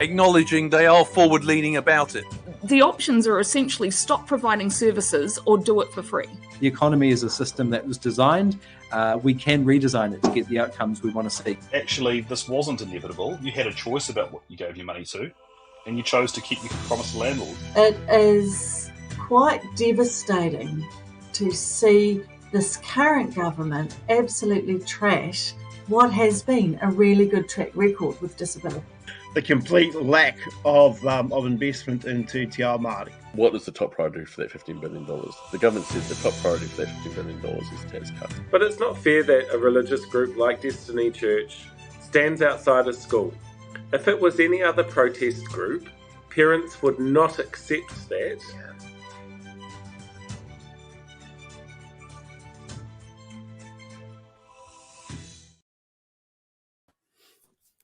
acknowledging they are forward-leaning about it. The options are essentially stop providing services or do it for free. The economy is a system that was designed. We can redesign it to get the outcomes we want to see. Actually, this wasn't inevitable. You had a choice about what you gave your money to, and you chose to keep your promise to the landlord. It is quite devastating to see this current government absolutely trash what has been a really good track record with disability. The complete lack of investment into Te Ao Māori. What is the top priority for that $15 billion? The government says the top priority for that $15 billion is tax cuts. But it's not fair that a religious group like Destiny Church stands outside a school. If it was any other protest group, parents would not accept that.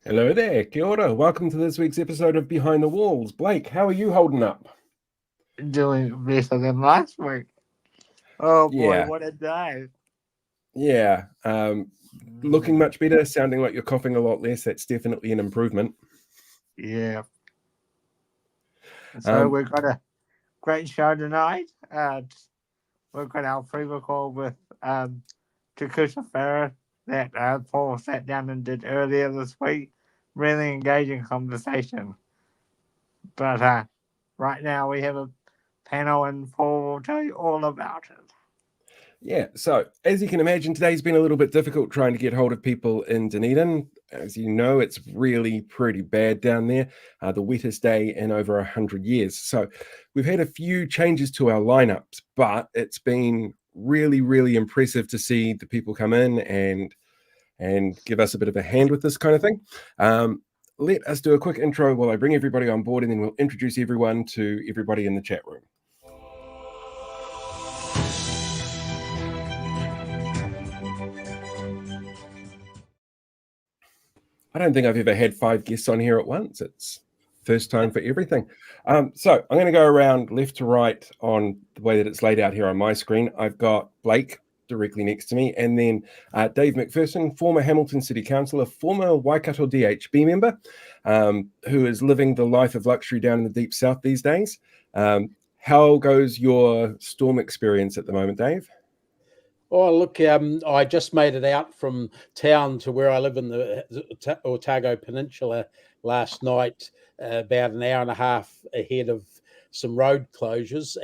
Hello there, kia ora. Welcome to this week's episode of Behind the Walls. Blake, how are you holding up? Doing better than last week. Oh boy, Yeah. What a day. Yeah, looking much better, sounding like you're coughing a lot less. That's definitely an improvement. Yeah. So we've got a great show tonight. We've got our preview call with Tākuta Ferris that Paul sat down and did earlier this week. Really engaging conversation. But right now we have a panel and Paul will tell you all about it. Yeah, so as you can imagine, today's been a little bit difficult trying to get hold of people in Dunedin. As you know, it's really pretty bad down there, the wettest day in over 100 years. So we've had a few changes to our lineups, but it's been really, really impressive to see the people come in and give us a bit of a hand with this kind of thing. Let us do a quick intro while I bring everybody on board, and then we'll introduce everyone to everybody in the chat room. I don't think I've ever had 5 guests on here at once. It's first time for everything. So I'm going to go around left to right on the way that it's laid out here on my screen. I've got Blake directly next to me, and then Dave McPherson, former Hamilton City Councillor, former Waikato DHB member, who is living the life of luxury down in the deep south these days. How goes your storm experience at the moment, Dave? Oh, look, I just made it out from town to where I live in the Otago Peninsula last night, about an hour and a half ahead of some road closures,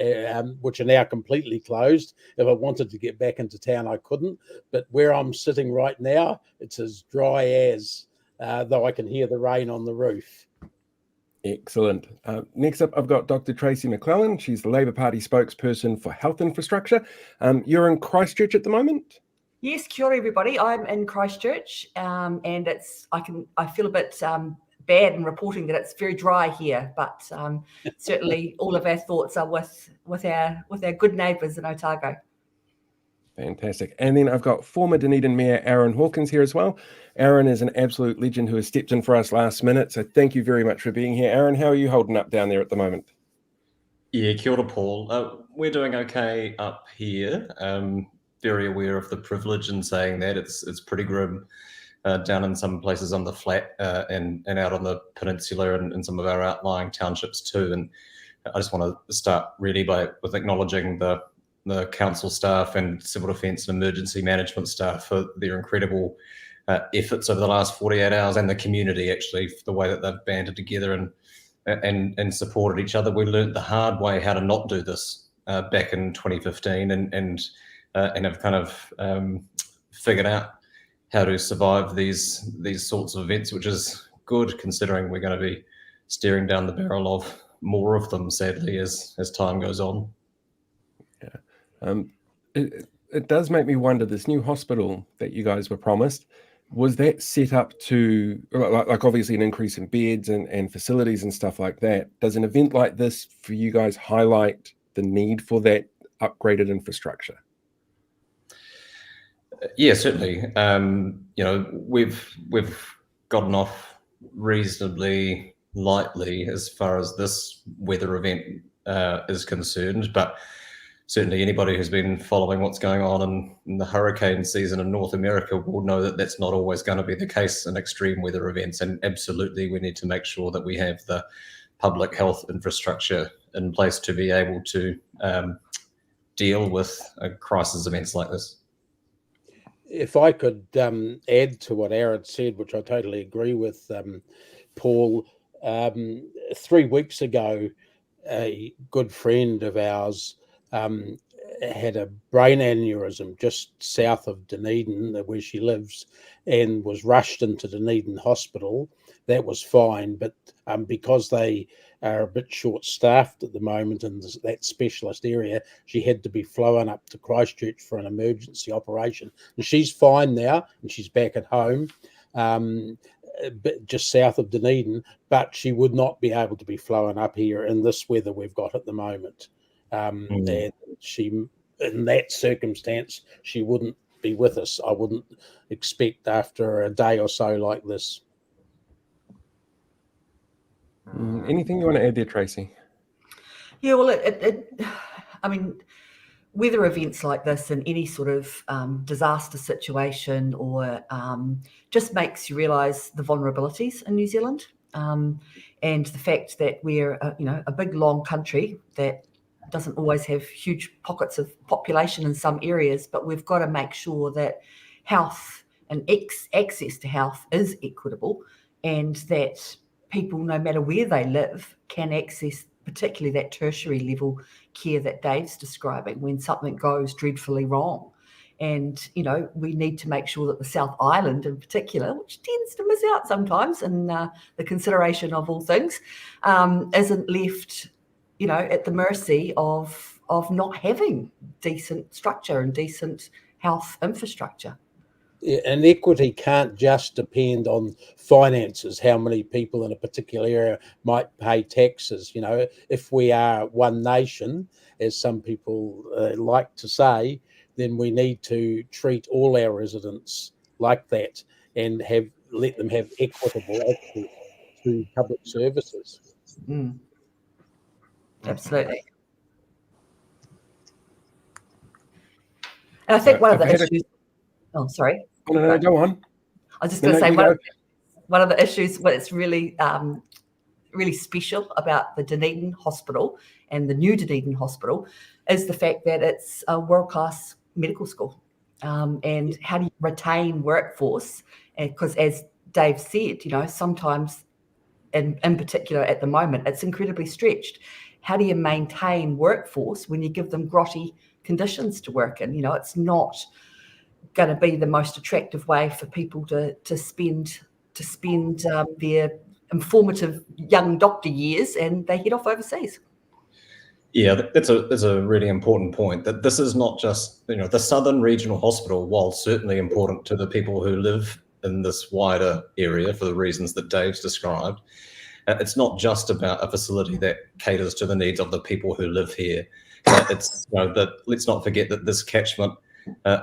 which are now completely closed. If I wanted to get back into town, I couldn't. But where I'm sitting right now, it's as dry as, though I can hear the rain on the roof. Excellent. Next up, I've got Dr. Tracey McLellan. She's the Labour Party spokesperson for health infrastructure. You're in Christchurch at the moment? Yes, kia ora everybody. I'm in Christchurch, and I feel a bit bad in reporting that it's very dry here, but certainly all of our thoughts are with our good neighbours in Otago. Fantastic. And then I've got former Dunedin Mayor Aaron Hawkins here as well. Aaron is an absolute legend who has stepped in for us last minute, so thank you very much for being here. Aaron, how are you holding up down there at the moment? Yeah, kia ora, Paul. We're doing okay up here. Very aware of the privilege in saying that. It's pretty grim down in some places on the flat and out on the peninsula and some of our outlying townships too. And I just want to start really with acknowledging the council staff and civil defence and emergency management staff for their incredible efforts over the last 48 hours, and the community actually for the way that they've banded together and supported each other. We learned the hard way how to not do this back in 2015 and have kind of figured out how to survive these sorts of events, which is good considering we're going to be staring down the barrel of more of them, sadly, as time goes on. Yeah. It does make me wonder, this new hospital that you guys were promised, was that set up to, like obviously an increase in beds and facilities and stuff like that? Does an event like this for you guys highlight the need for that upgraded infrastructure? Yeah, certainly. We've gotten off reasonably lightly as far as this weather event is concerned, but certainly anybody who's been following what's going on in the hurricane season in North America will know that that's not always going to be the case in extreme weather events. And absolutely, we need to make sure that we have the public health infrastructure in place to be able to deal with crisis events like this. If I could add to what Aaron said, which I totally agree with, Paul, 3 weeks ago, a good friend of ours had a brain aneurysm just south of Dunedin, where she lives, and was rushed into Dunedin Hospital. That was fine, but because they are a bit short-staffed at the moment in that specialist area, she had to be flown up to Christchurch for an emergency operation. And she's fine now, and she's back at home, just south of Dunedin, but she would not be able to be flown up here in this weather we've got at the moment. And she, in that circumstance, she wouldn't be with us. I wouldn't expect after a day or so like this. Anything you want to add there, Tracey? Yeah, well, I mean, weather events like this and any sort of disaster situation or just makes you realise the vulnerabilities in New Zealand, and the fact that we're a big long country that doesn't always have huge pockets of population in some areas, but we've got to make sure that health and access to health is equitable, and that people, no matter where they live, can access particularly that tertiary level care that Dave's describing when something goes dreadfully wrong. And, we need to make sure that the South Island in particular, which tends to miss out sometimes in the consideration of all things, isn't left, at the mercy of not having decent structure and decent health infrastructure. And equity can't just depend on finances, how many people in a particular area might pay taxes. If we are one nation, as some people like to say, then we need to treat all our residents like that and let them have equitable access to public services. Absolutely. And I think one of the issues... Oh, sorry. No, go on. I was just going to say one of the issues what's really really special about the Dunedin Hospital and the new Dunedin Hospital is the fact that it's a world-class medical school. And how do you retain workforce? Because as Dave said, sometimes, in particular at the moment, it's incredibly stretched. How do you maintain workforce when you give them grotty conditions to work in? It's not going to be the most attractive way for people to spend their informative young doctor years, and they head off overseas. Yeah, that's a really important point, that this is not just, the Southern Regional Hospital, while certainly important to the people who live in this wider area for the reasons that Dave's described, it's not just about a facility that caters to the needs of the people who live here. It's let's not forget that this catchment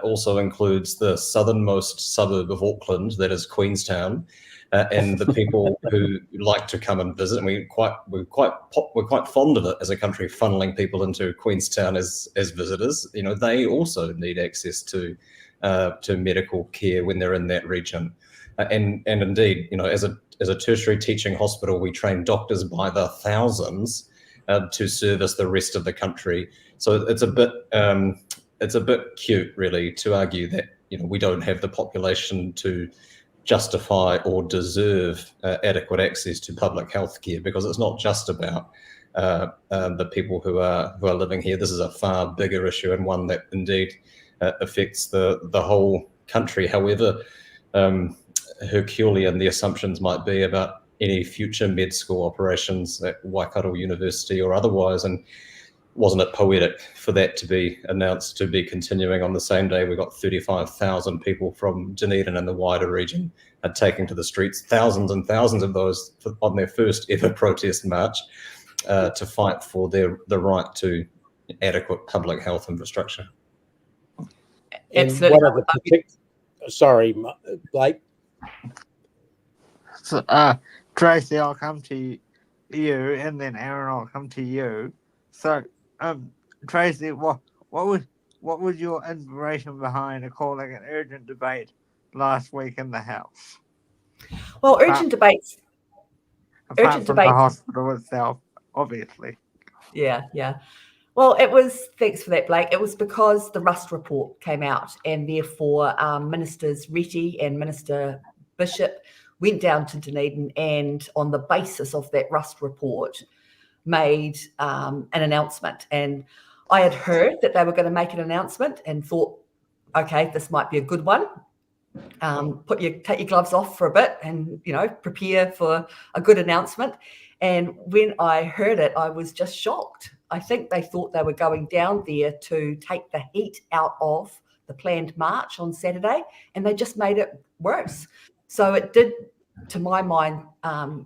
also includes the southernmost suburb of Auckland, that is Queenstown, and the people who like to come and visit. And we're quite fond of it as a country, funneling people into Queenstown as visitors. They also need access to medical care when they're in that region. And indeed, as a tertiary teaching hospital, we train doctors by the thousands to service the rest of the country. So it's a bit cute, really, to argue that we don't have the population to justify or deserve adequate access to public health care, because it's not just about the people who are living here. This is a far bigger issue, and one that indeed affects the whole country. However Herculean the assumptions might be about any future med school operations at Waikato University or otherwise, and wasn't it poetic for that to be announced to be continuing on the same day? We got 35,000 people from Dunedin and the wider region taking to the streets, thousands and thousands of those on their first ever protest march to fight for the right to adequate public health infrastructure. Absolutely. Sorry, Blake. So, Tracey, I'll come to you, and then Aaron, I'll come to you. So, Tracey, what what was your inspiration behind calling an urgent debate last week in the House? Well, urgent debates. Apart from the hospital itself, obviously. Yeah. Well, it was, thanks for that, Blake. It was because the Rust report came out, and therefore Ministers Retty and Minister Bishop went down to Dunedin, and on the basis of that Rust report made an announcement. And I had heard that they were going to make an announcement and thought, okay, this might be a good one. Take your gloves off for a bit and, prepare for a good announcement. And when I heard it, I was just shocked. I think they thought they were going down there to take the heat out of the planned march on Saturday, and they just made it worse. So it did, to my mind,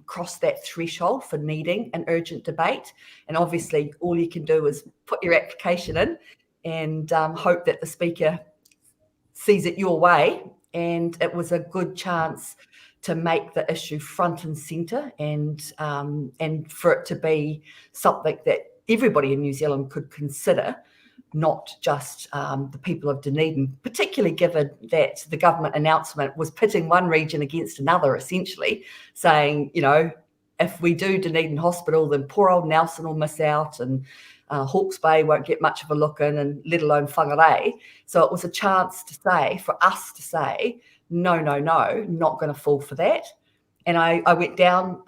cross that threshold for needing an urgent debate. And obviously, all you can do is put your application in and hope that the Speaker sees it your way. And it was a good chance to make the issue front and centre, and for it to be something that everybody in New Zealand could consider, not just the people of Dunedin, particularly given that the government announcement was pitting one region against another, essentially, saying, if we do Dunedin Hospital, then poor old Nelson will miss out, and Hawke's Bay won't get much of a look in, and let alone Whangarei. So it was a chance for us to say, no, not going to fall for that. And I went down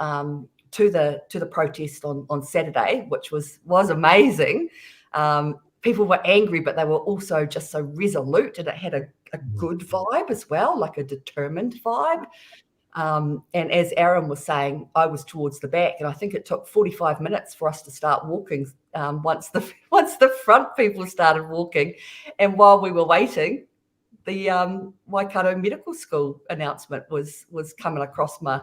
to the protest on Saturday, which was amazing. People were angry, but they were also just so resolute, and it had a good vibe as well, like a determined vibe. And as Aaron was saying, I was towards the back, and I think it took 45 minutes for us to start walking once the front people started walking. And while we were waiting, the Waikato Medical School announcement was coming across my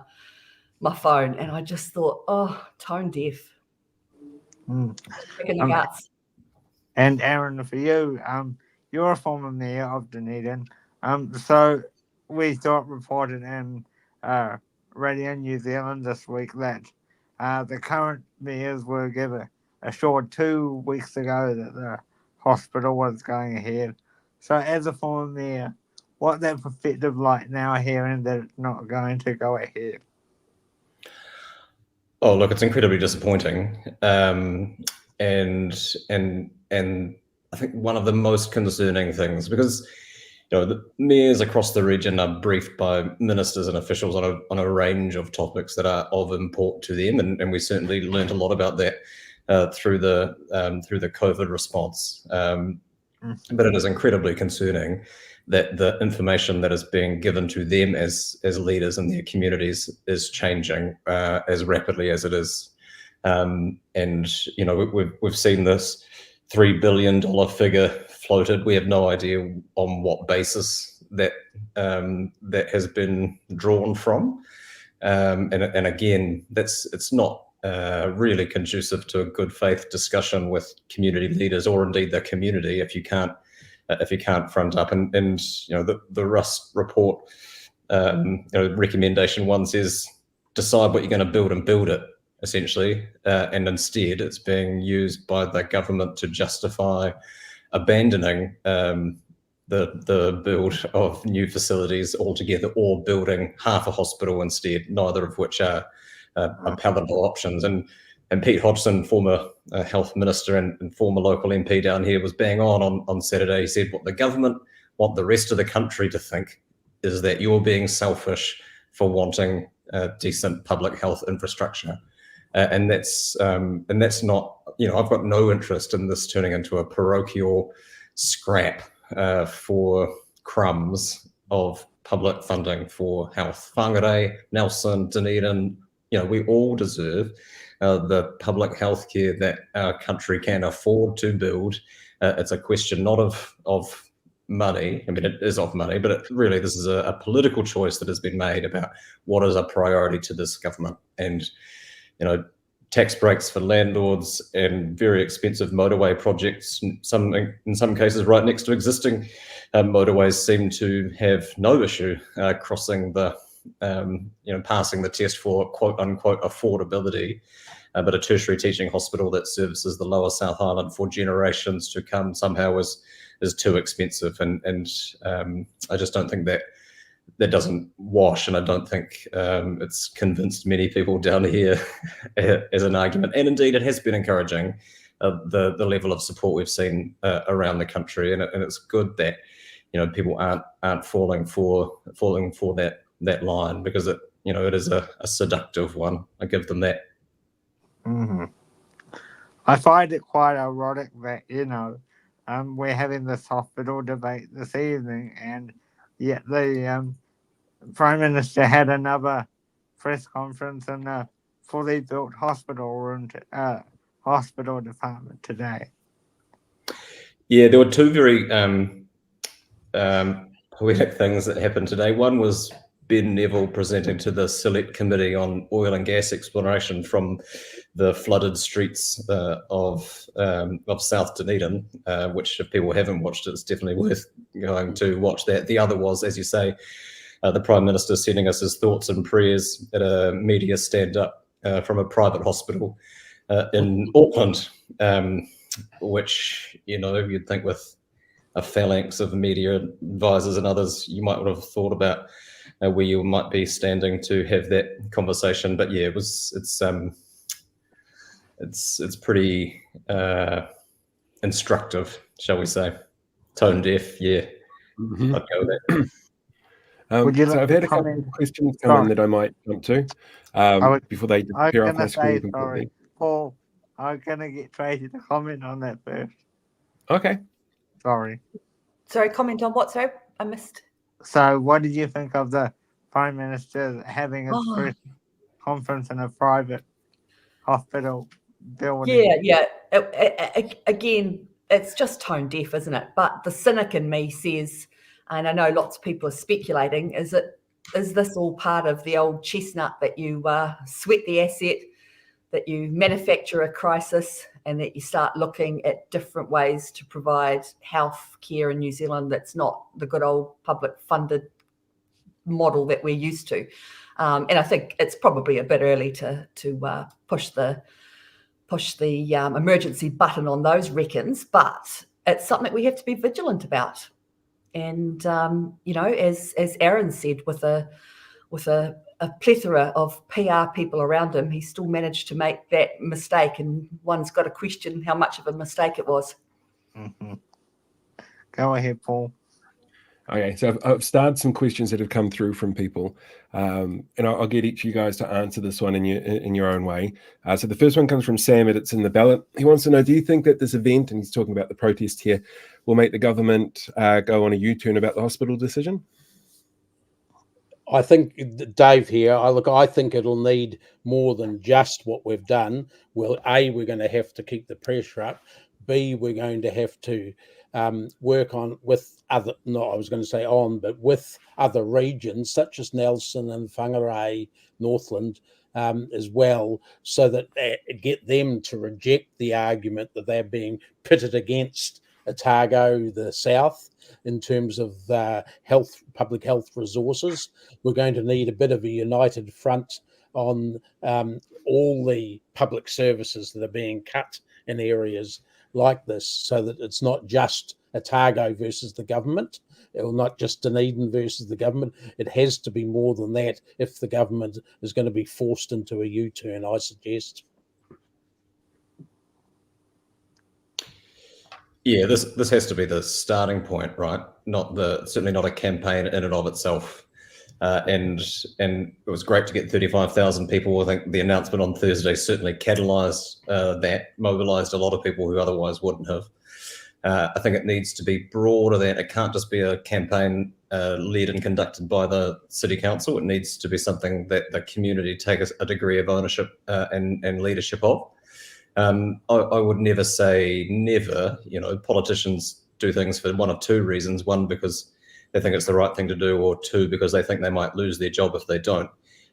phone, and I just thought, oh, tone deaf. Kicking the guts. And Aaron, for you, you're a former mayor of Dunedin. So we thought reported in Radio New Zealand this week that the current mayors were given assured 2 weeks ago that the hospital was going ahead. So as a former mayor, what's that perspective like now, hearing that it's not going to go ahead? Oh, look, it's incredibly disappointing. And I think one of the most concerning things, because the mayors across the region are briefed by ministers and officials on a range of topics that are of import to them, and we certainly learned a lot about that through the COVID response. But it is incredibly concerning that the information that is being given to them as leaders in their communities is changing as rapidly as it is. And we've seen this $3 billion figure floated. We have no idea on what basis that has been drawn from. And again, it's not really conducive to a good faith discussion with community leaders, or indeed the community, if you can't front up. And the Rust report recommendation one says, decide what you're going to build and build it, essentially, and instead it's being used by the government to justify abandoning the build of new facilities altogether, or building half a hospital instead, neither of which are palatable options. And Pete Hodgson, former health minister and former local MP down here, was bang on Saturday. He said what the government want the rest of the country to think is that you're being selfish for wanting decent public health infrastructure. And that's not, I've got no interest in this turning into a parochial scrap for crumbs of public funding for health. Whangarei, Nelson, Dunedin, we all deserve the public health care that our country can afford to build. It's a question not of money. I mean, it is of money, but really this is a political choice that has been made about what is a priority to this government. And tax breaks for landlords and very expensive motorway projects, in some cases right next to existing motorways, seem to have no issue crossing the passing the test for quote unquote affordability. But a tertiary teaching hospital that services the Lower South Island for generations to come somehow is too expensive, and I just don't think that doesn't wash, and I don't think it's convinced many people down here as an argument. And indeed, it has been encouraging the level of support we've seen around the country, and it's good that people aren't falling for that line, because it is a seductive one. I give them that. Mm-hmm. I find it quite ironic that we're having this hospital debate this evening, and yet the Prime Minister had another press conference in a fully built hospital department today. Yeah, there were two very poetic things that happened today. One was Ben Neville presenting to the Select Committee on Oil and Gas Exploration from the flooded streets of South Dunedin, which, if people haven't watched it, it's definitely worth going to watch that. The other was, as you say, the Prime Minister sending us his thoughts and prayers at a media stand-up from a private hospital in Auckland, which, you'd think with a phalanx of media advisors and others, you might have thought about where you might be standing to have that conversation. But yeah, it's pretty instructive, shall we say. Tone deaf, yeah. Mm-hmm. I'd go with that. So I've had a couple of questions come in that I might jump to before they appear off my screen completely. Paul, I'm going to get Tracey to comment on that first. Okay. Sorry, comment on what, sorry? I missed. So what did you think of the Prime Minister having his first conference in a private hospital building? Yeah. Again, it's just tone deaf, isn't it? But the cynic in me says, and I know lots of people are speculating, is this all part of the old chestnut that you sweat the asset, that you manufacture a crisis, and that you start looking at different ways to provide health care in New Zealand that's not the good old public funded model that we're used to. And I think it's probably a bit early to push the emergency button on those reckons, but it's something we have to be vigilant about. And as Aaron said, with a plethora of PR people around him, he still managed to make that mistake, and one's got to question how much of a mistake it was. Mm-hmm. Go ahead, Paul. Okay, so I've started some questions that have come through from people, and I'll get each of you guys to answer this one in your own way. So the first one comes from Sam, and it's in the ballot. He wants to know, do you think that this event, and he's talking about the protest here, will make the government go on a U-turn about the hospital decision? I think, Dave here, I think it'll need more than just what we've done. Well, A, we're going to have to keep the pressure up. B, we're going to have to work on with other, but with other regions such as Nelson and Whangarei, Northland as well, so that get them to reject the argument that they're being pitted against Otago, the south, in terms of public health resources. We're going to need a bit of a united front on all the public services that are being cut in areas like this, so that it's not just Otago versus the government, or not just Dunedin versus the government. It has to be more than that if the government is going to be forced into a U-turn, I suggest. Yeah, this has to be the starting point, right? Certainly not a campaign in and of itself. And it was great to get 35,000 people. I think the announcement on Thursday certainly catalysed that, mobilised a lot of people who otherwise wouldn't have. I think it needs to be broader than it can't just be a campaign led and conducted by the City Council. It needs to be something that the community take a degree of ownership and leadership of. I would never say never. Politicians do things for one of two reasons. One, because they think it's the right thing to do, or two, because they think they might lose their job if they don't.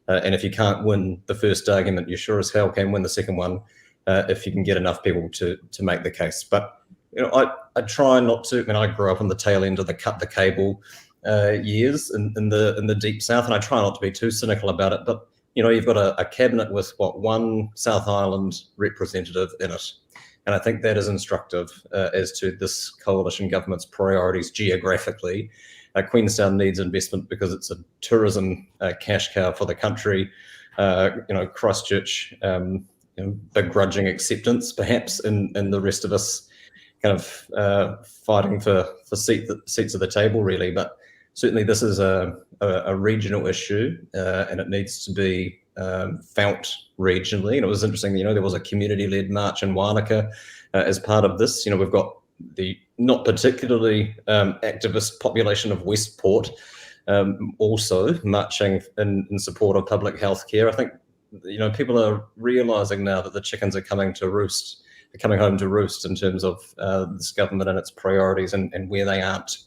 And if you can't win the first argument, you sure as hell can win the second one if you can get enough people to make the case. But I try not to. I grew up on the tail end of the cut the cable years in the deep south, and I try not to be too cynical about it, but you've got a cabinet with one South Island representative in it, and I think that is instructive as to this coalition government's priorities geographically. Queenstown needs investment because it's a tourism cash cow for the country. Christchurch, begrudging acceptance perhaps in the rest of us kind of fighting for seats at the table, really. But certainly this is a regional issue, and it needs to be felt regionally. And it was interesting, there was a community-led march in Wānaka as part of this. We've got the not particularly activist population of Westport also marching in support of public health care. I think people are realising now that the chickens are coming home to roost in terms of this government and its priorities and where they aren't.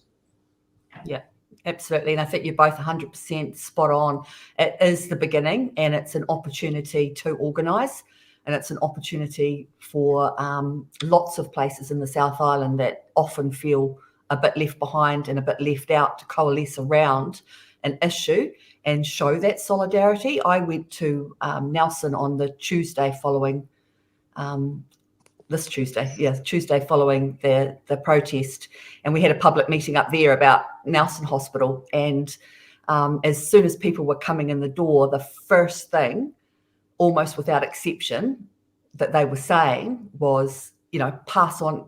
Yeah, absolutely. And I think you're both 100% spot on. It is the beginning, and it's an opportunity to organise, and it's an opportunity for lots of places in the South Island that often feel a bit left behind and a bit left out to coalesce around an issue and show that solidarity. I went to Nelson on the Tuesday following Tuesday following the protest, and we had a public meeting up there about Nelson Hospital. And as soon as people were coming in the door, the first thing, almost without exception, that they were saying was, pass on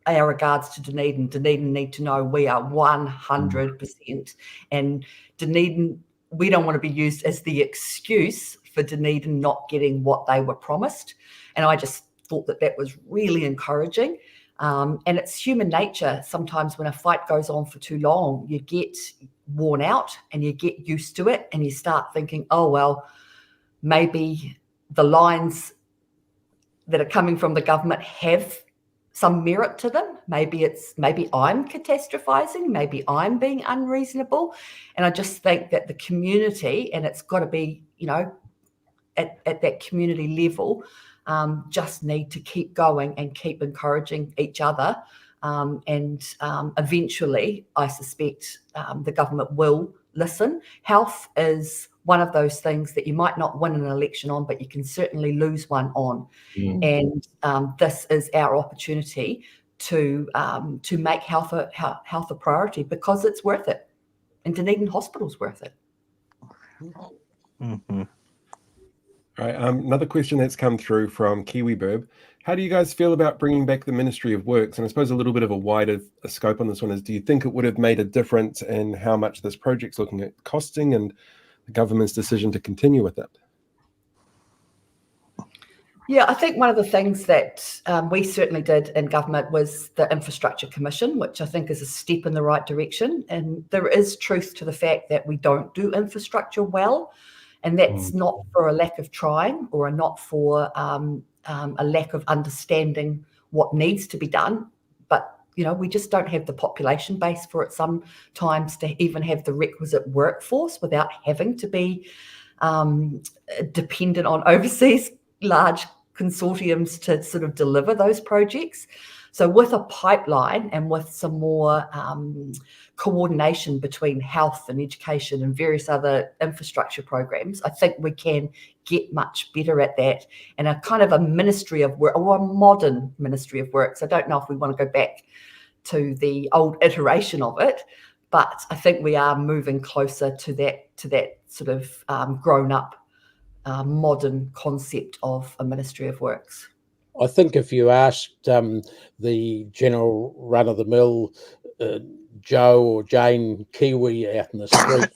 our regards to Dunedin. Dunedin need to know we are 100%. And Dunedin, we don't want to be used as the excuse for Dunedin not getting what they were promised. And I just thought that was really encouraging. And it's human nature. Sometimes when a fight goes on for too long, you get worn out and you get used to it, and you start thinking, oh, well, maybe the lines that are coming from the government have some merit to them. Maybe I'm catastrophizing, maybe I'm being unreasonable. And I just think that the community, and it's got to be, at that community level, just need to keep going and keep encouraging each other. And eventually, I suspect the government will listen. Health is one of those things that you might not win an election on, but you can certainly lose one on. And this is our opportunity to make health a priority, because it's worth it. And Dunedin Hospital's worth it. Mm-hmm. All right, another question that's come through from Kiwi Burb. How do you guys feel about bringing back the Ministry of Works? And I suppose a little bit of a wider scope on this one is, do you think it would have made a difference in how much this project's looking at costing and the government's decision to continue with it? Yeah, I think one of the things that we certainly did in government was the Infrastructure Commission, which I think is a step in the right direction. And there is truth to the fact that we don't do infrastructure well. And that's not for a lack of trying, or not for a lack of understanding what needs to be done. But, we just don't have the population base for it sometimes to even have the requisite workforce without having to be dependent on overseas large consortiums to sort of deliver those projects. So with a pipeline and with some more coordination between health and education and various other infrastructure programs, I think we can get much better at that. And a kind of a ministry of work, or a modern ministry of works. I don't know if we want to go back to the old iteration of it, but I think we are moving closer to that sort of grown up modern concept of a ministry of works. I think if you asked the general run-of-the-mill Joe or Jane Kiwi out in the street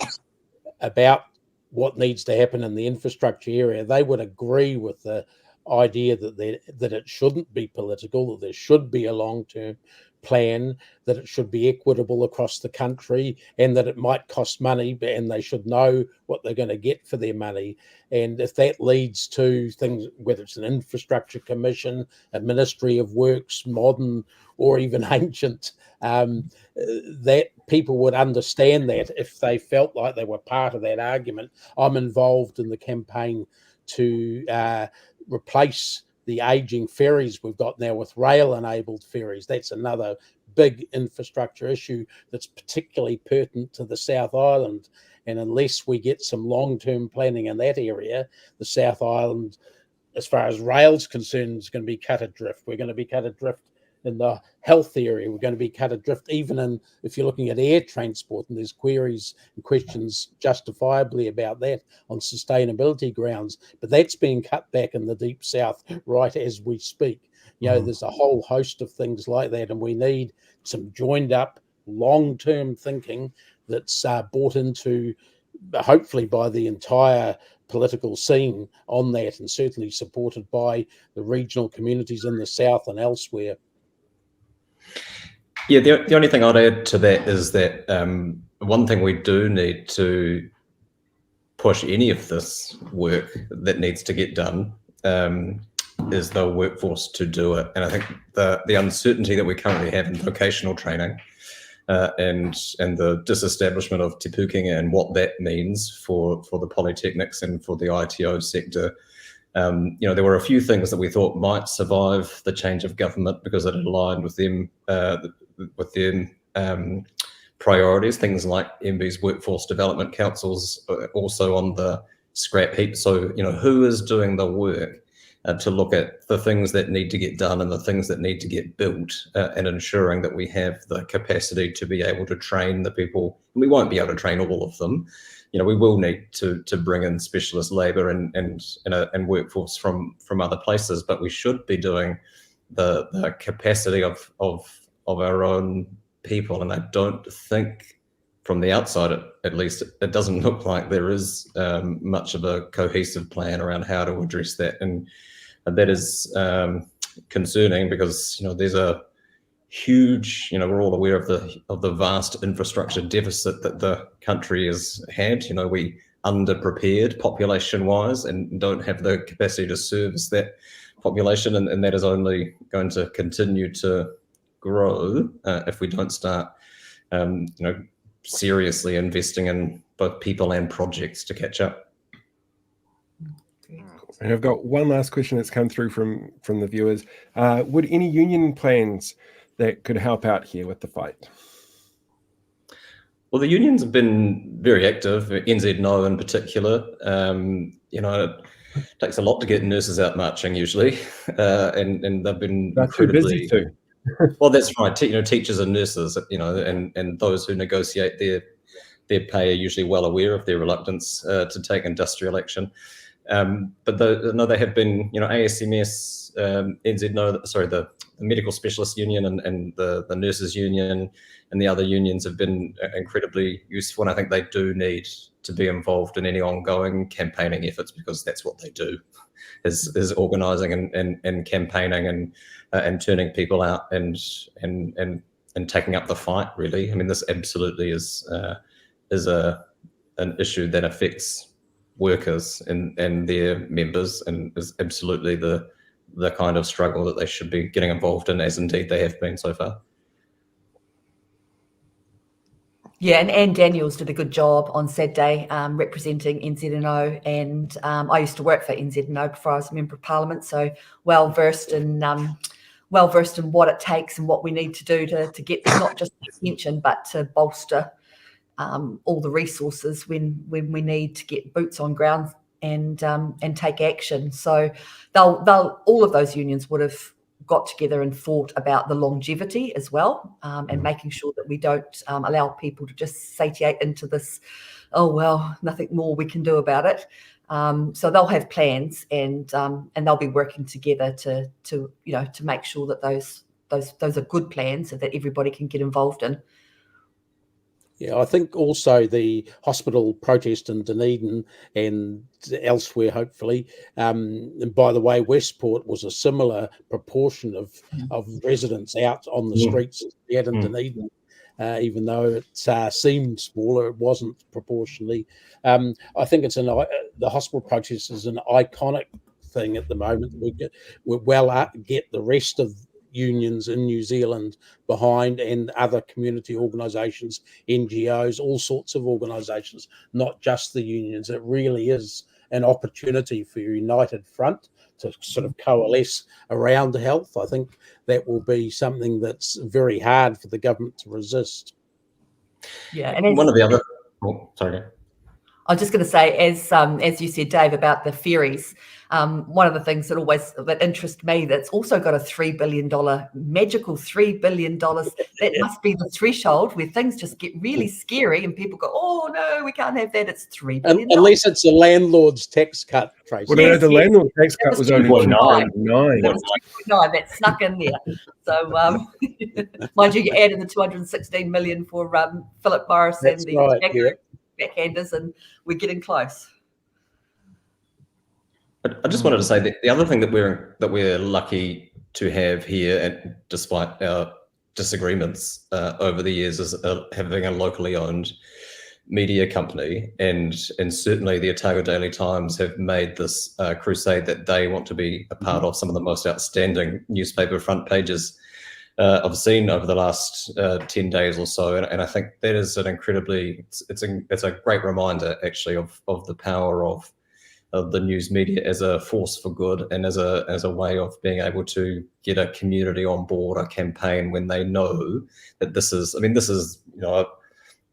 about what needs to happen in the infrastructure area, they would agree with the idea that it shouldn't be political, that there should be a long-term plan, that it should be equitable across the country, and that it might cost money, and they should know what they're going to get for their money. And if that leads to things, whether it's an infrastructure commission, a ministry of works, modern or even ancient, that people would understand that if they felt like they were part of that argument. I'm involved in the campaign to replace the aging ferries we've got now with rail-enabled ferries. That's another big infrastructure issue that's particularly pertinent to the South Island. And unless we get some long-term planning in that area, the South Island, as far as rail's concerned, is going to be cut adrift. We're going to be cut adrift in the health area. We're going to be cut adrift even in, if you're looking at air transport, and there's queries and questions justifiably about that on sustainability grounds, but that's being cut back in the Deep South right as we speak. You know, there's a whole host of things like that, and we need some joined up long-term thinking that's bought into, hopefully, by the entire political scene on that, and certainly supported by the regional communities in the South and elsewhere. Yeah, the only thing I'd add to that is that one thing we do need to push any of this work that needs to get done is the workforce to do it. And I think the uncertainty that we currently have in vocational training and the disestablishment of te pukenga and what that means for the polytechnics and for the ITO sector. You know, there were a few things that we thought might survive the change of government because it aligned with them priorities. Things like MB's workforce development councils also on the scrap heap. So, you know, who is doing the work to look at the things that need to get done and the things that need to get built, and ensuring that we have the capacity to be able to train the people. We won't be able to train all of them. You know, we will need to bring in specialist labour and workforce from other places, but we should be doing the capacity of our own people. And I don't think, from the outside at least, it doesn't look like there is much of a cohesive plan around how to address that, and that is concerning because, you know, there's a huge, you know, we're all aware of the vast infrastructure deficit that the country has had. You know, we underprepared population-wise and don't have the capacity to service that population, and that is only going to continue to grow if we don't start, you know, seriously investing in both people and projects to catch up. And I've got one last question that's come through from the viewers. Would any union plans that could help out here with the fight? Well, the unions have been very active, NZNO in particular. You know, it takes a lot to get nurses out marching usually, and they've been incredibly busy too. Well, that's right. You know, teachers and nurses, you know, and those who negotiate their pay are usually well aware of their reluctance to take industrial action. But they have been, you know, ASMS, NZNO, sorry, the medical specialist union and the nurses union and the other unions have been incredibly useful. And I think they do need to be involved in any ongoing campaigning efforts, because that's what they do, is organising and campaigning and turning people out and taking up the fight, really. I mean, this absolutely is an issue that affects workers and their members, and is absolutely the kind of struggle that they should be getting involved in, as indeed they have been so far. Yeah, and Anne Daniels did a good job on Saturday representing NZNO, and I used to work for NZNO before I was a Member of Parliament, so well versed in what it takes and what we need to do to get not just attention, but to bolster all the resources when we need to get boots on ground and take action. So they'll all of those unions would have got together and thought about the longevity as well, and making sure that we don't allow people to just satiate into this, oh well, nothing more we can do about it. So they'll have plans, and they'll be working together to make sure that those are good plans so that everybody can get involved in. Yeah, I think also the hospital protest in Dunedin and elsewhere, hopefully. And by the way, Westport was a similar proportion of residents out on the streets as we had in Dunedin. Even though it seemed smaller, it wasn't proportionally. I think the hospital protest is an iconic thing at the moment. We get the rest of unions in New Zealand behind, and other community organisations, NGOs, all sorts of organisations, not just the unions. It really is an opportunity for a united front sort of coalesce around health. I think that will be something that's very hard for the government to resist. Yeah, and one of the other. Oh, sorry. I was just going to say, as you said, Dave, about the ferries, one of the things that interests me, that's also got a $3 billion, magical $3 billion. That must be the threshold where things just get really scary and people go, oh, no, we can't have that. It's $3 billion. Unless it's a landlord's tax cut, Tracey. Well, the landlord tax cut was only 2.9. That was 2.9. That snuck in there. So, mind you, you added the 216 million for Philip Morris and the backhanders, and we're getting close. I just wanted to say that the other thing that we're lucky to have here, and despite our disagreements over the years, is having a locally owned media company, and certainly the Otago Daily Times have made this crusade that they want to be a part of some of the most outstanding newspaper front pages I've seen over the last 10 days or so, and I think that is an incredibly it's a great reminder actually of the power of the news media as a force for good, and as a way of being able to get a community on board a campaign when they know that this is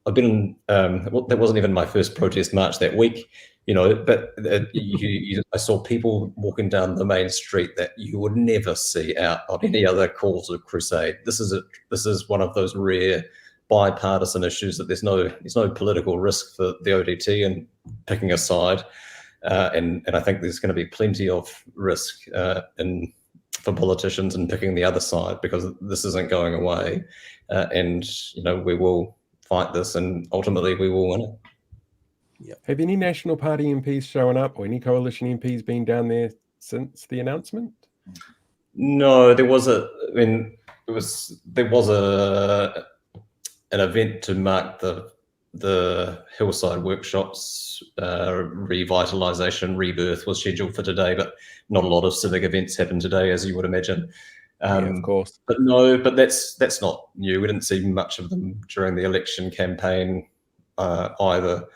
I've been that wasn't even my first protest march that week, but I saw people walking down the main street that you would never see out on any other calls of crusade. This is one of those rare bipartisan issues that there's no political risk for the ODT in picking a side, and I think there's going to be plenty of risk for politicians in picking the other side, because this isn't going away, and we will fight this, and ultimately we will win it. Yep. Have any National Party MPs shown up, or any coalition MPs been down there since the announcement? No, there was an event to mark the Hillside Workshops revitalisation rebirth was scheduled for today, but not a lot of civic events happened today, as you would imagine. Of course. But that's not new. We didn't see much of them during the election campaign either.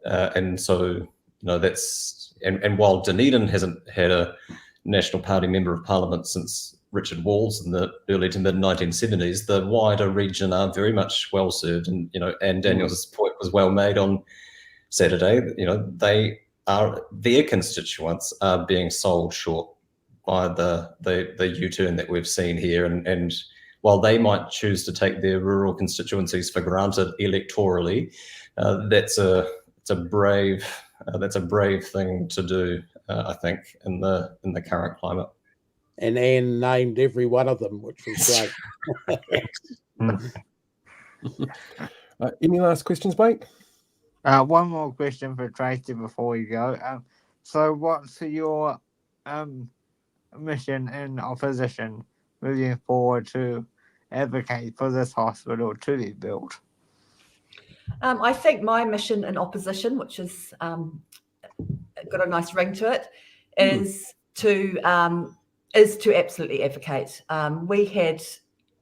And so, that's and while Dunedin hasn't had a National Party Member of Parliament since Richard Walls in the early to mid 1970s, the wider region are very much well served. And Anne Daniels' point was well made on Saturday. Their constituents are being sold short by the U-turn that we've seen here, and while they might choose to take their rural constituencies for granted electorally, that's a brave thing to do, I think, in the current climate. And Anne named every one of them, which was great. Any last questions, Blake? One more question for Tracey before you go. So what's your mission in opposition moving forward to advocate for this hospital to be built? I think my mission in opposition, which has got a nice ring to it, is to absolutely advocate.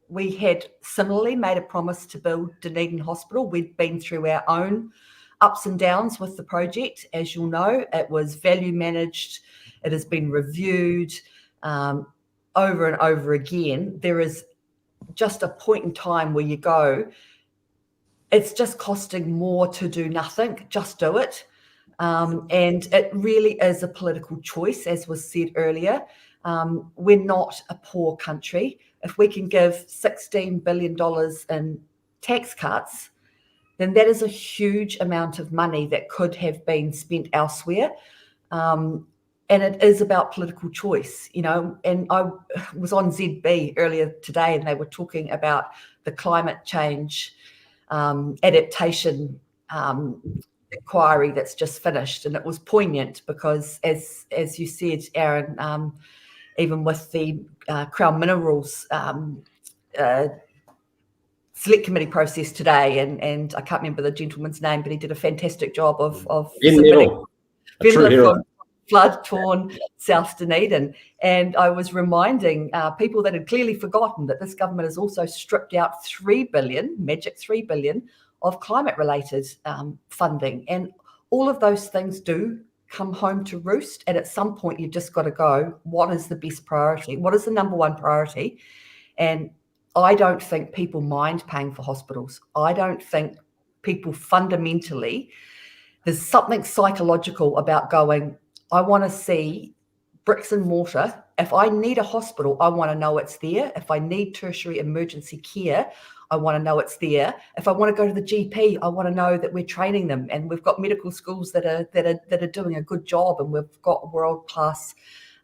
We had similarly made a promise to build Dunedin Hospital. We'd been through our own ups and downs with the project. As you'll know, it was value managed. It has been reviewed over and over again. There is just a point in time where you go, it's just costing more to do nothing, just do it. And it really is a political choice, as was said earlier. We're not a poor country. If we can give $16 billion in tax cuts, then that is a huge amount of money that could have been spent elsewhere. And it is about political choice, and I was on ZB earlier today, and they were talking about the climate change adaptation inquiry that's just finished. And it was poignant because, as you said, Aaron, even with the Crown Minerals select committee process today, and I can't remember the gentleman's name, but he did a fantastic job of submitting flood-torn South Dunedin. And I was reminding people that had clearly forgotten that this government has also stripped out $3 billion, magic $3 billion, of climate-related funding. And all of those things do come home to roost. And at some point, you've just got to go, what is the best priority? What is the number one priority? And I don't think people mind paying for hospitals. I don't think people fundamentally, there's something psychological about going, I want to see bricks and mortar. If I need a hospital, I want to know it's there. If I need tertiary emergency care, I want to know it's there. If I want to go to the GP, I want to know that we're training them and we've got medical schools that are doing a good job, and we've got world-class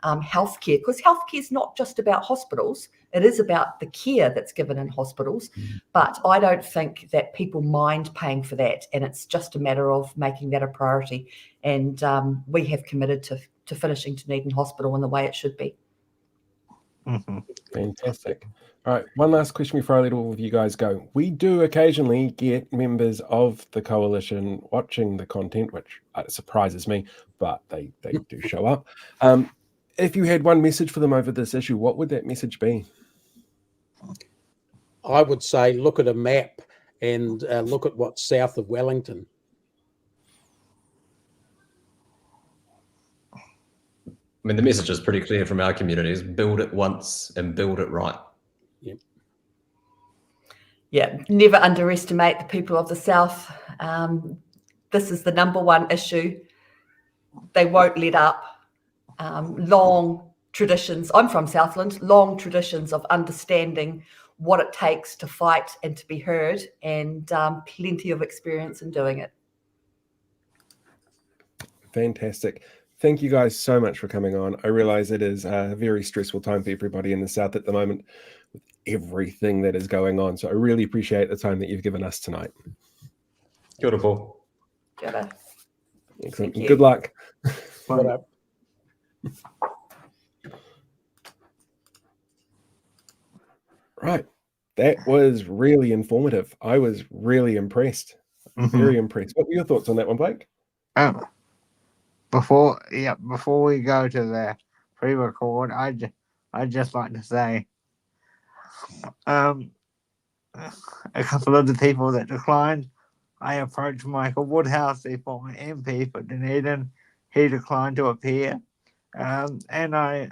healthcare. Because healthcare is not just about hospitals; it is about the care that's given in hospitals. But I don't think that people mind paying for that, and it's just a matter of making that a priority. And we have committed to finishing Dunedin Hospital in the way it should be. Fantastic. All right, one last question before I let all of you guys go. We do occasionally get members of the coalition watching the content, which surprises me, but they do show up. If you had one message for them over this issue, what would that message be? I would say look at a map and look at what's south of Wellington. I mean, the message is pretty clear from our communities: build it once and build it right. Yep. Yeah, never underestimate the people of the South. This is the number one issue. They won't let up. Long traditions. I'm from Southland. Long traditions of understanding what it takes to fight and to be heard, and plenty of experience in doing it. Fantastic. Thank you guys so much for coming on. I realize it is a very stressful time for everybody in the South at the moment with everything that is going on. So I really appreciate the time that you've given us tonight. Beautiful. Excellent. Good luck. Right. That was really informative. I was really impressed. Very impressed. What were your thoughts on that one, Blake? Before we go to the pre-record, I'd just like to say a couple of the people that declined. I approached Michael Woodhouse, the former MP for Dunedin. He declined to appear. And I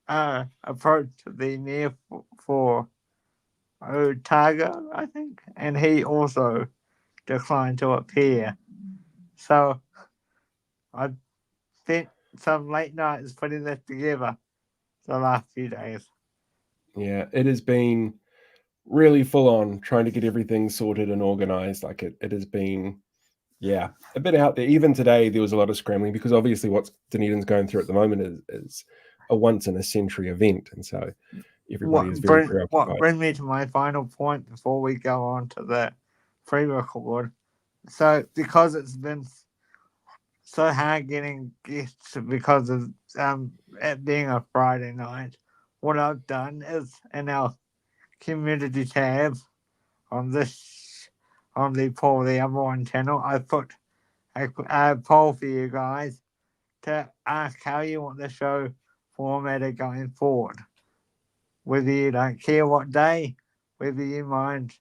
approached the mayor for Otago, I think, and he also declined to appear. So I spent some late nights putting this together the last few days. Yeah, it has been really full on trying to get everything sorted and organized. Like it has been, a bit out there. Even today, there was a lot of scrambling because obviously what Dunedin's going through at the moment is a once in a century event. And so everybody is very preoccupied. What brings me to my final point before we go on to the pre-record. So because it's been so hard getting guests because of it being a Friday night, what I've done is in our community tab on the Paul the Other One channel, I put a poll for you guys to ask how you want the show formatted going forward. Whether you don't care what day, whether you mind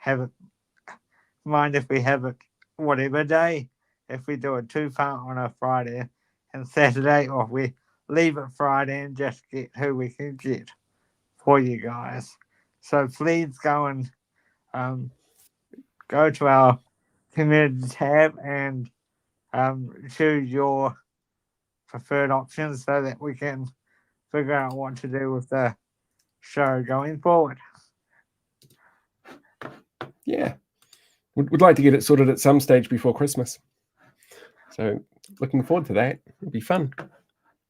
if we have it whatever day, if we do a 2-part on a Friday and Saturday, or if we leave it Friday and just get who we can get for you guys. So please go and go to our community tab and choose your preferred options so that we can figure out what to do with the show going forward. Yeah. We'd like to get it sorted at some stage before Christmas. So looking forward to that. It'll be fun.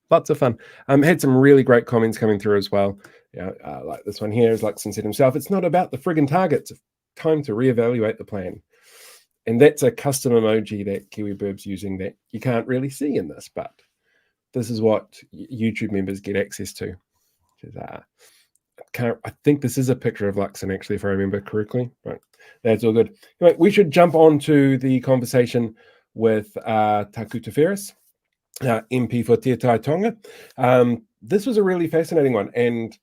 Lots of fun. Had some really great comments coming through as well. Like this one here, as Luxon said himself, it's not about the friggin' targets. It's time to reevaluate the plan. And that's a custom emoji that Kiwi Burb's using that you can't really see in this, but this is what YouTube members get access to. I think this is a picture of Luxon, actually, if I remember correctly. Right, that's all good. Anyway, we should jump on to the conversation with Tākuta Ferris, MP for Te Tai Tonga. This was a really fascinating one, and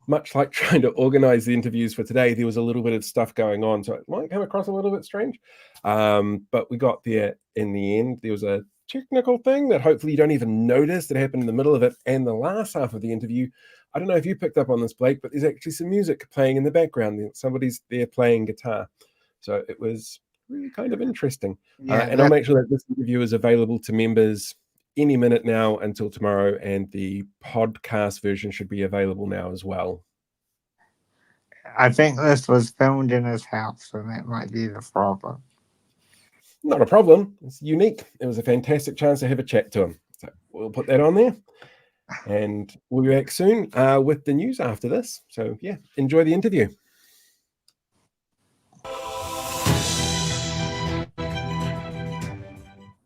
much like trying to organize the interviews for today, there was a little bit of stuff going on, so it might come across a little bit strange, but we got there in the end. There was a technical thing that hopefully you don't even notice that happened in the middle of it and the last half of the interview. I don't know if you picked up on this, Blake, but there's actually some music playing in the background. Somebody's there playing guitar. So it was really kind of interesting. And I'll make sure that this interview is available to members any minute now until tomorrow, and the podcast version should be available now as well. I think this was filmed in his house, so that might be the problem. Not a problem. It's unique. It was a fantastic chance to have a chat to him. So we'll put that on there. And we'll be back soon with the news after this. So, yeah, enjoy the interview.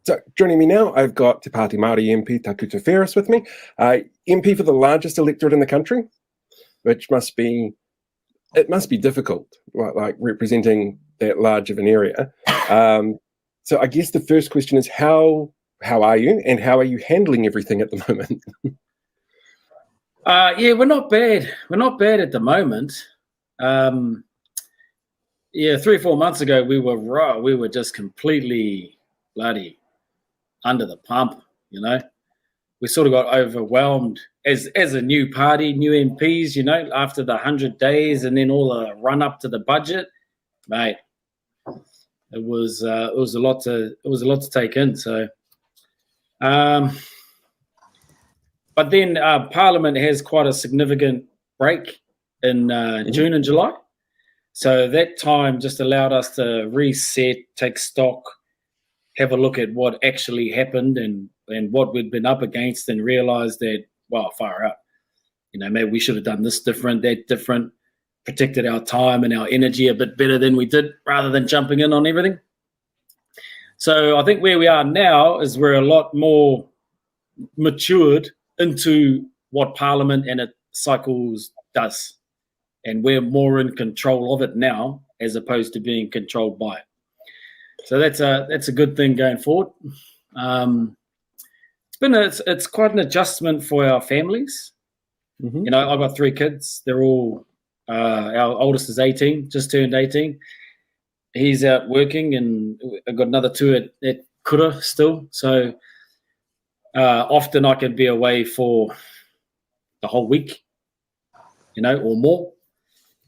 So, joining me now, I've got Te Pāti Māori MP Tākuta Ferris with me, MP for the largest electorate in the country, which must be difficult, like representing that large of an area. So, I guess the first question is how are you, and how are you handling everything at the moment? Yeah, we're not bad. We're not bad at the moment. 3 or 4 months ago, we were just completely bloody under the pump, you know. We sort of got overwhelmed as a new party, new MPs, you know, after the 100 days and then all the run up to the budget, mate. It was a lot to take in. So, but then Parliament has quite a significant break in June and July. So that time just allowed us to reset, take stock, have a look at what actually happened and what we'd been up against, and realise that, wow, far out. You know, maybe we should have done this different, that different, protected our time and our energy a bit better than we did, rather than jumping in on everything. So I think where we are now is we're a lot more matured into what Parliament and its cycles does. And we're more in control of it now, as opposed to being controlled by it. So that's a good thing going forward. It's quite an adjustment for our families. Mm-hmm. You know, I've got 3 kids. They're all our oldest is 18, just turned 18. He's out working, and I've got another 2 at Kura still. So often I could be away for the whole week, you know, or more.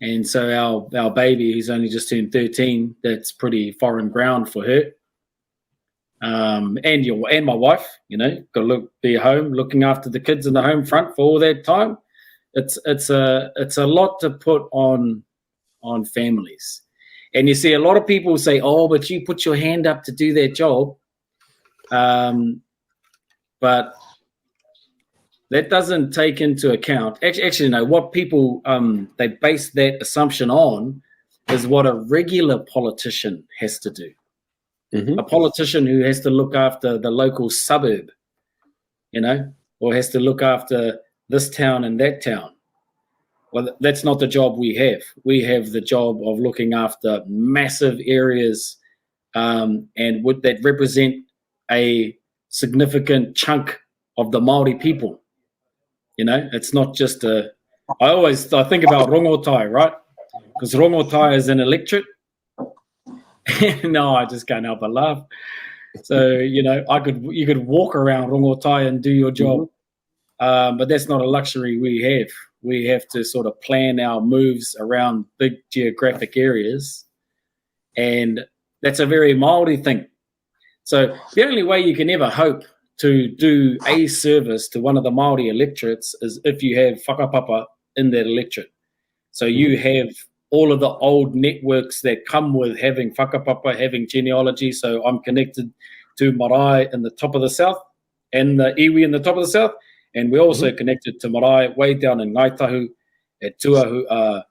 And so our baby, who's only just turned 13, that's pretty foreign ground for her. And my wife, you know, got to be at home looking after the kids in the home front for all that time. It's a lot to put on families. And you see a lot of people say, "Oh, but you put your hand up to do that job," but that doesn't take into account. Actually, no. What people they base that assumption on is what a regular politician has to do. Mm-hmm. A politician who has to look after the local suburb, you know, or has to look after this town and that town. Well, that's not the job we have. We have the job of looking after massive areas and that represent a significant chunk of the Māori people. You know, it's not just I think about rongotai, right? Because rongotai is an electorate. No, I just can't help but laugh. So, you know, you could walk around rongotai and do your job. Mm-hmm. But that's not a luxury we have. We have to sort of plan our moves around big geographic areas. And that's a very Māori thing. So the only way you can ever hope to do a service to one of the Māori electorates is if you have whakapapa in that electorate. So you have all of the old networks that come with having whakapapa, having genealogy. So I'm connected to marae in the top of the south and the iwi in the top of the south. And we're also connected to marae way down in Ngaitahu at Tuahiwi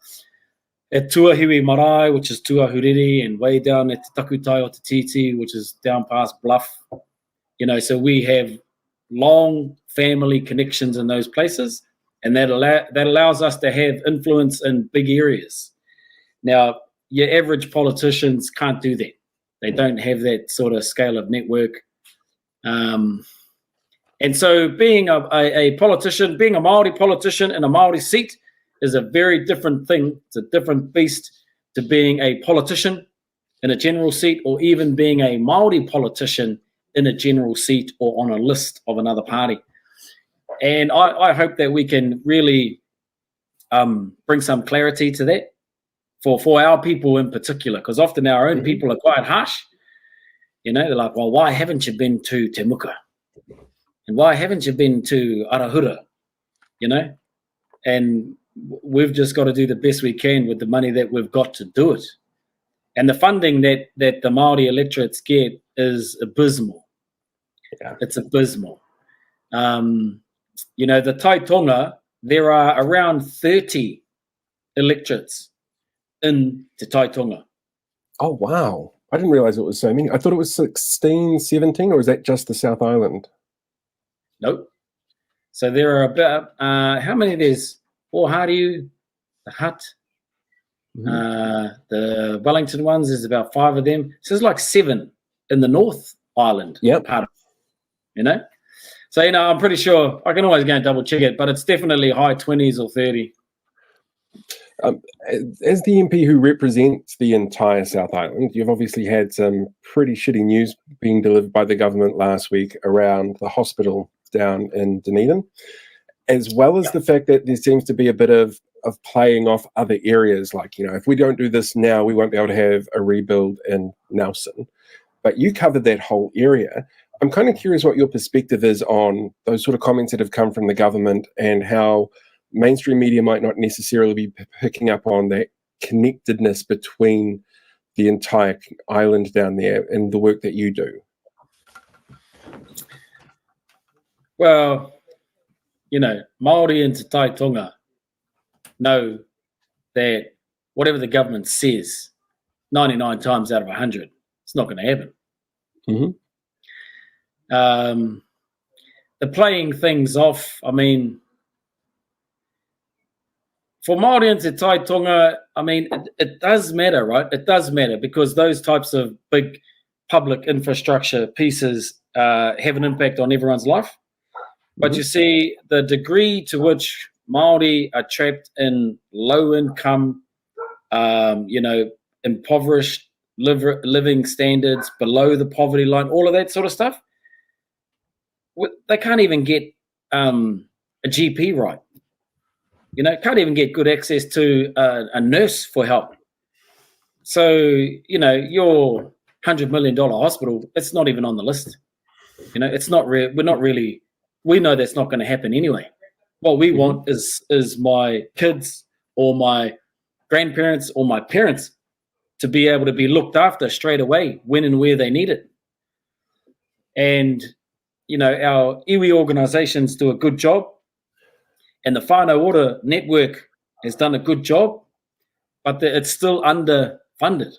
Marae, which is Tuahuriri, and way down at Te Takutai o Te Titi, which is down past Bluff. You know, so we have long family connections in those places, and that allows us to have influence in big areas. Now, your average politicians can't do that. They don't have that sort of scale of network. And so being a politician, being a Māori politician in a Māori seat is a very different thing. It's a different beast to being a politician in a general seat, or even being a Māori politician in a general seat or on a list of another party. And I hope that we can really bring some clarity to that for our people in particular, because often our own people are quite harsh. They're like, well, why haven't you been to Te Muka? And why haven't you been to Arahura? And we've just got to do the best we can with the money that we've got to do it. And the funding that the Māori electorates get is abysmal. Yeah. It's abysmal. The Taitonga, there are around 30 electorates in Te Taitonga. Oh, wow. I didn't realize it was so many. I thought it was 16, 17, or is that just the South Island? Nope. So there are about, how many there's? Ohariu, the Hutt, the Wellington ones, there's about 5 of them. So there's like 7 in the North Island. Part of, So, I'm pretty sure, I can always go and double check it, but it's definitely high 20s or 30. As the MP who represents the entire South Island, you've obviously had some pretty shitty news being delivered by the government last week around the hospital down in Dunedin, as well as the fact that there seems to be a bit of playing off other areas. Like, if we don't do this now, we won't be able to have a rebuild in Nelson. But you covered that whole area. I'm kind of curious what your perspective is on those sort of comments that have come from the government and how mainstream media might not necessarily be picking up on that connectedness between the entire island down there and the work that you do. Well, Māori in Te Taitonga know that whatever the government says, 99 times out of 100, it's not going to happen. The playing things off, for Māori in Te Taitonga, it does matter, right? It does matter because those types of big public infrastructure pieces have an impact on everyone's life. But you see, the degree to which Māori are trapped in low income, impoverished living standards, below the poverty line, all of that sort of stuff, they can't even get a GP right. Can't even get good access to a nurse for help. So, your $100 million hospital, it's not even on the list. It's not we know that's not going to happen anyway. What we want is my kids or my grandparents or my parents to be able to be looked after straight away when and where they need it. And, our iwi organisations do a good job. And the whānau Ora network has done a good job, but it's still underfunded.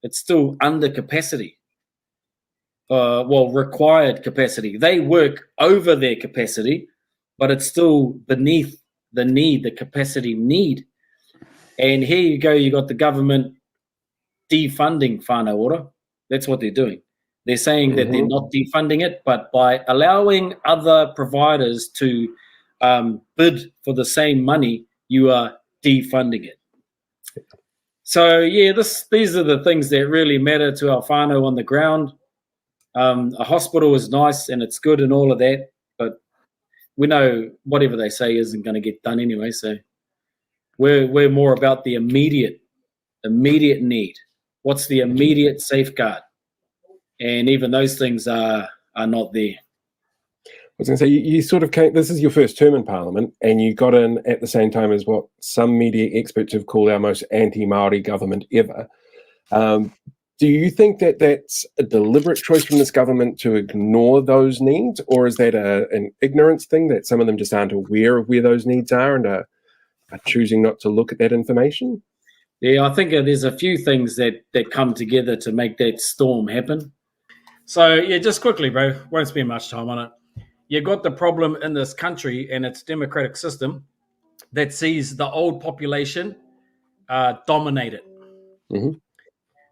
It's still under capacity. Required capacity. They work over their capacity, but it's still beneath the capacity need. And here you go, you got the government defunding whānau Ora. That's what they're doing. They're saying that they're not defunding it, but by allowing other providers to bid for the same money, you are defunding it. So, these are the things that really matter to our whānau on the ground. A hospital is nice and it's good and all of that, but we know whatever they say isn't going to get done anyway. So we're more about the immediate need. What's the immediate safeguard? And even those things are not there. I was going to say, you sort of came, this is your first term in Parliament, and you got in at the same time as what some media experts have called our most anti-Māori government ever. Do you think that that's a deliberate choice from this government to ignore those needs, or is that an ignorance thing that some of them just aren't aware of where those needs are and are choosing not to look at that information? Yeah, I think there's a few things that come together to make that storm happen. So, just quickly, bro, won't spend much time on it. You got the problem in this country and its democratic system that sees the old population dominate it.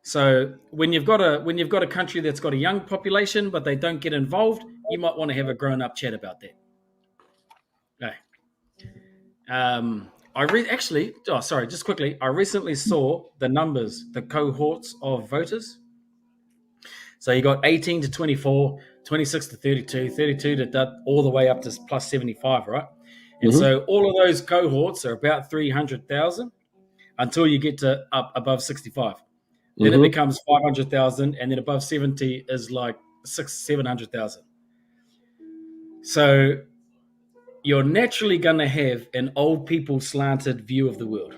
So when you've got a country that's got a young population but they don't get involved, you might want to have a grown-up chat about that. Okay. Just quickly, I recently saw the numbers, the cohorts of voters. So you got 18 to 24, 26 to 32, 32 to all the way up to plus 75, right? And so all of those cohorts are about 300,000 until you get to up above 65. Then it becomes 500,000, and then above 70 is like 700,000. So you're naturally going to have an old people slanted view of the world.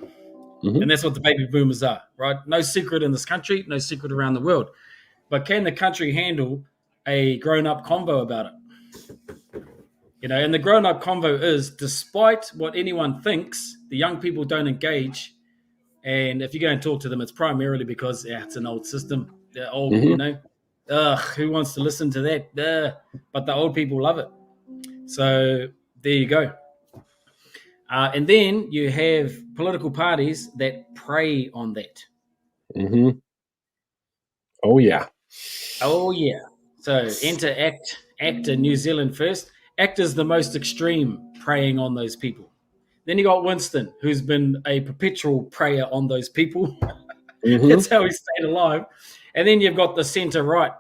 And that's what the baby boomers are, right? No secret in this country, no secret around the world. But can the country handle a grown-up convo about it? You know, and the grown-up convo is, despite what anyone thinks, the young people don't engage. And if you go and talk to them, it's primarily because it's an old system. They're old, you know. Who wants to listen to that? But the old people love it. So there you go. And then you have political parties that prey on that. Oh, yeah. Oh, yeah. So enter ACT in New Zealand first. ACT is the most extreme, preying on those people. Then you got Winston, who's been a perpetual preyer on those people. That's how he stayed alive. And then you've got the centre-right,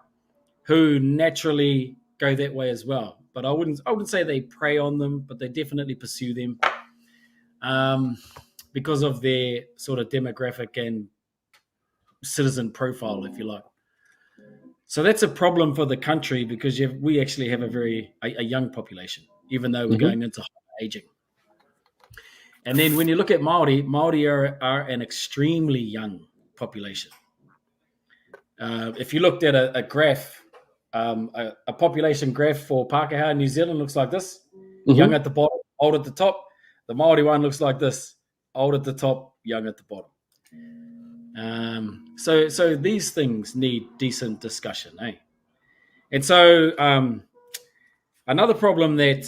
who naturally go that way as well. But I wouldn't say they prey on them, but they definitely pursue them because of their sort of demographic and citizen profile, if you like. So that's a problem for the country because we actually have a young population, even though we're going into aging. And then when you look at Māori are an extremely young population. If you looked at a graph, a population graph for Pākehā, New Zealand looks like this. Young at the bottom, old at the top. The Māori one looks like this. Old at the top, young at the bottom. So these things need decent discussion, eh? And so another problem that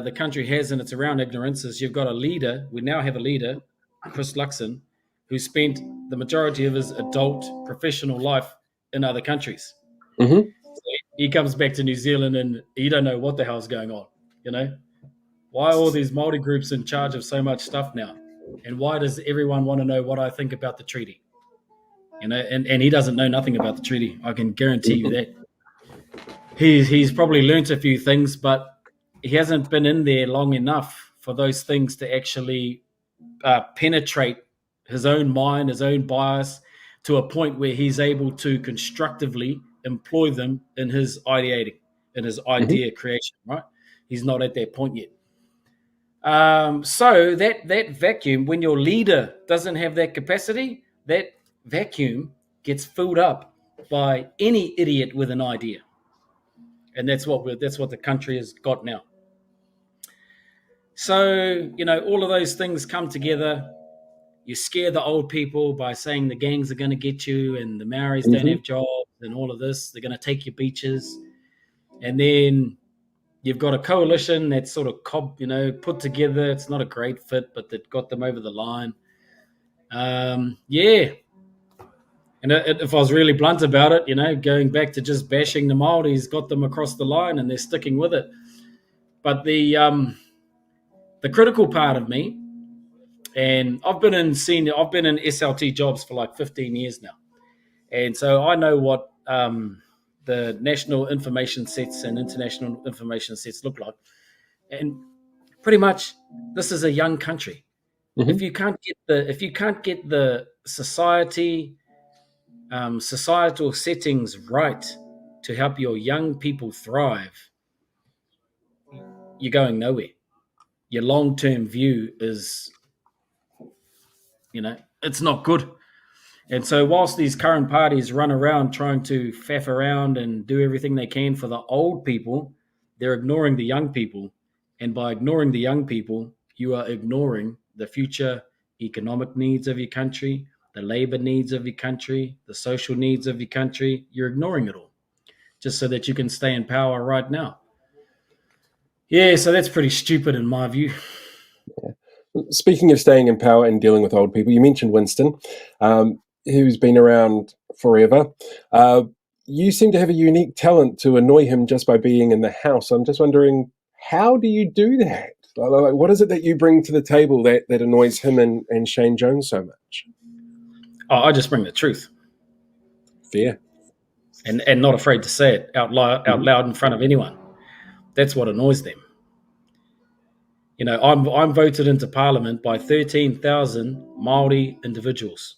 the country has, and it's around ignorance, is you've got a leader. We now have a leader, Chris Luxon, who spent the majority of his adult professional life in other countries. So he comes back to New Zealand and you don't know what the hell's going on, you know? Why are all these Māori groups in charge of so much stuff now? And why does everyone want to know what I think about the treaty? You know, and he doesn't know nothing about the treaty. I can guarantee you that. He's probably learnt a few things, but he hasn't been in there long enough for those things to actually penetrate his own mind, his own bias, to a point where he's able to constructively employ them in his ideating, in his idea creation, right? He's not at that point yet. So that vacuum, when your leader doesn't have that capacity, that vacuum gets filled up by any idiot with an idea. And that's what the country has got now. So, you know, all of those things come together. You scare the old people by saying the gangs are going to get you and the Maoris don't have jobs and all of this. They're going to take your beaches. And then you've got a coalition that's sort of put together. It's not a great fit, but that got them over the line. Yeah. And if I was really blunt about it, you know, going back to just bashing the Māoris got them across the line and they're sticking with it. But the critical part of me, and I've been in SLT jobs for like 15 years now. And so I know what the national information sets and international information sets look like. And pretty much this is a young country. If you can't get the societal settings right to help your young people thrive, you're going nowhere. Your long-term view is, you know, it's not good. And so whilst these current parties run around trying to faff around and do everything they can for the old people, they're ignoring the young people. And by ignoring the young people, you are ignoring the future economic needs of your country, the labor needs of your country, the social needs of your country. You're ignoring it all just so that you can stay in power right now. Yeah, so that's pretty stupid in my view. Yeah. Speaking of staying in power and dealing with old people, you mentioned Winston, who's been around forever. You seem to have a unique talent to annoy him just by being in the house. I'm just wondering, how do you do that? Like, what is it that you bring to the table that annoys him and Shane Jones so much? Oh, I just bring the truth. Fair. and not afraid to say it out loud in front of anyone. That's what annoys them. You know, I'm voted into Parliament by 13,000 Māori individuals.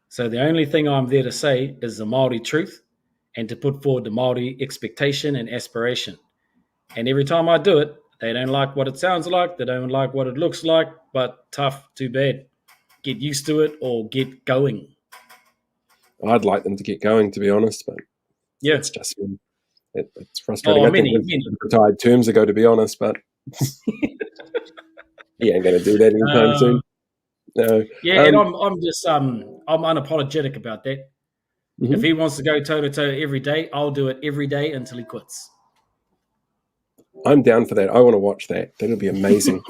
So the only thing I'm there to say is the Māori truth and to put forward the Māori expectation and aspiration. And every time I do it, they don't like what it sounds like. They don't like what it looks like, but tough, too bad. Get used to it or get going. I'd like them to get going, to be honest, but yeah, it's just it's frustrating. Oh, I think many. retired terms ago, to be honest, but he ain't going to do that anytime soon. No. Yeah, and I'm just I'm unapologetic about that. Mm-hmm. If he wants to go toe to toe every day, I'll do it every day until he quits. I'm down for that. I want to watch that. That'll be amazing.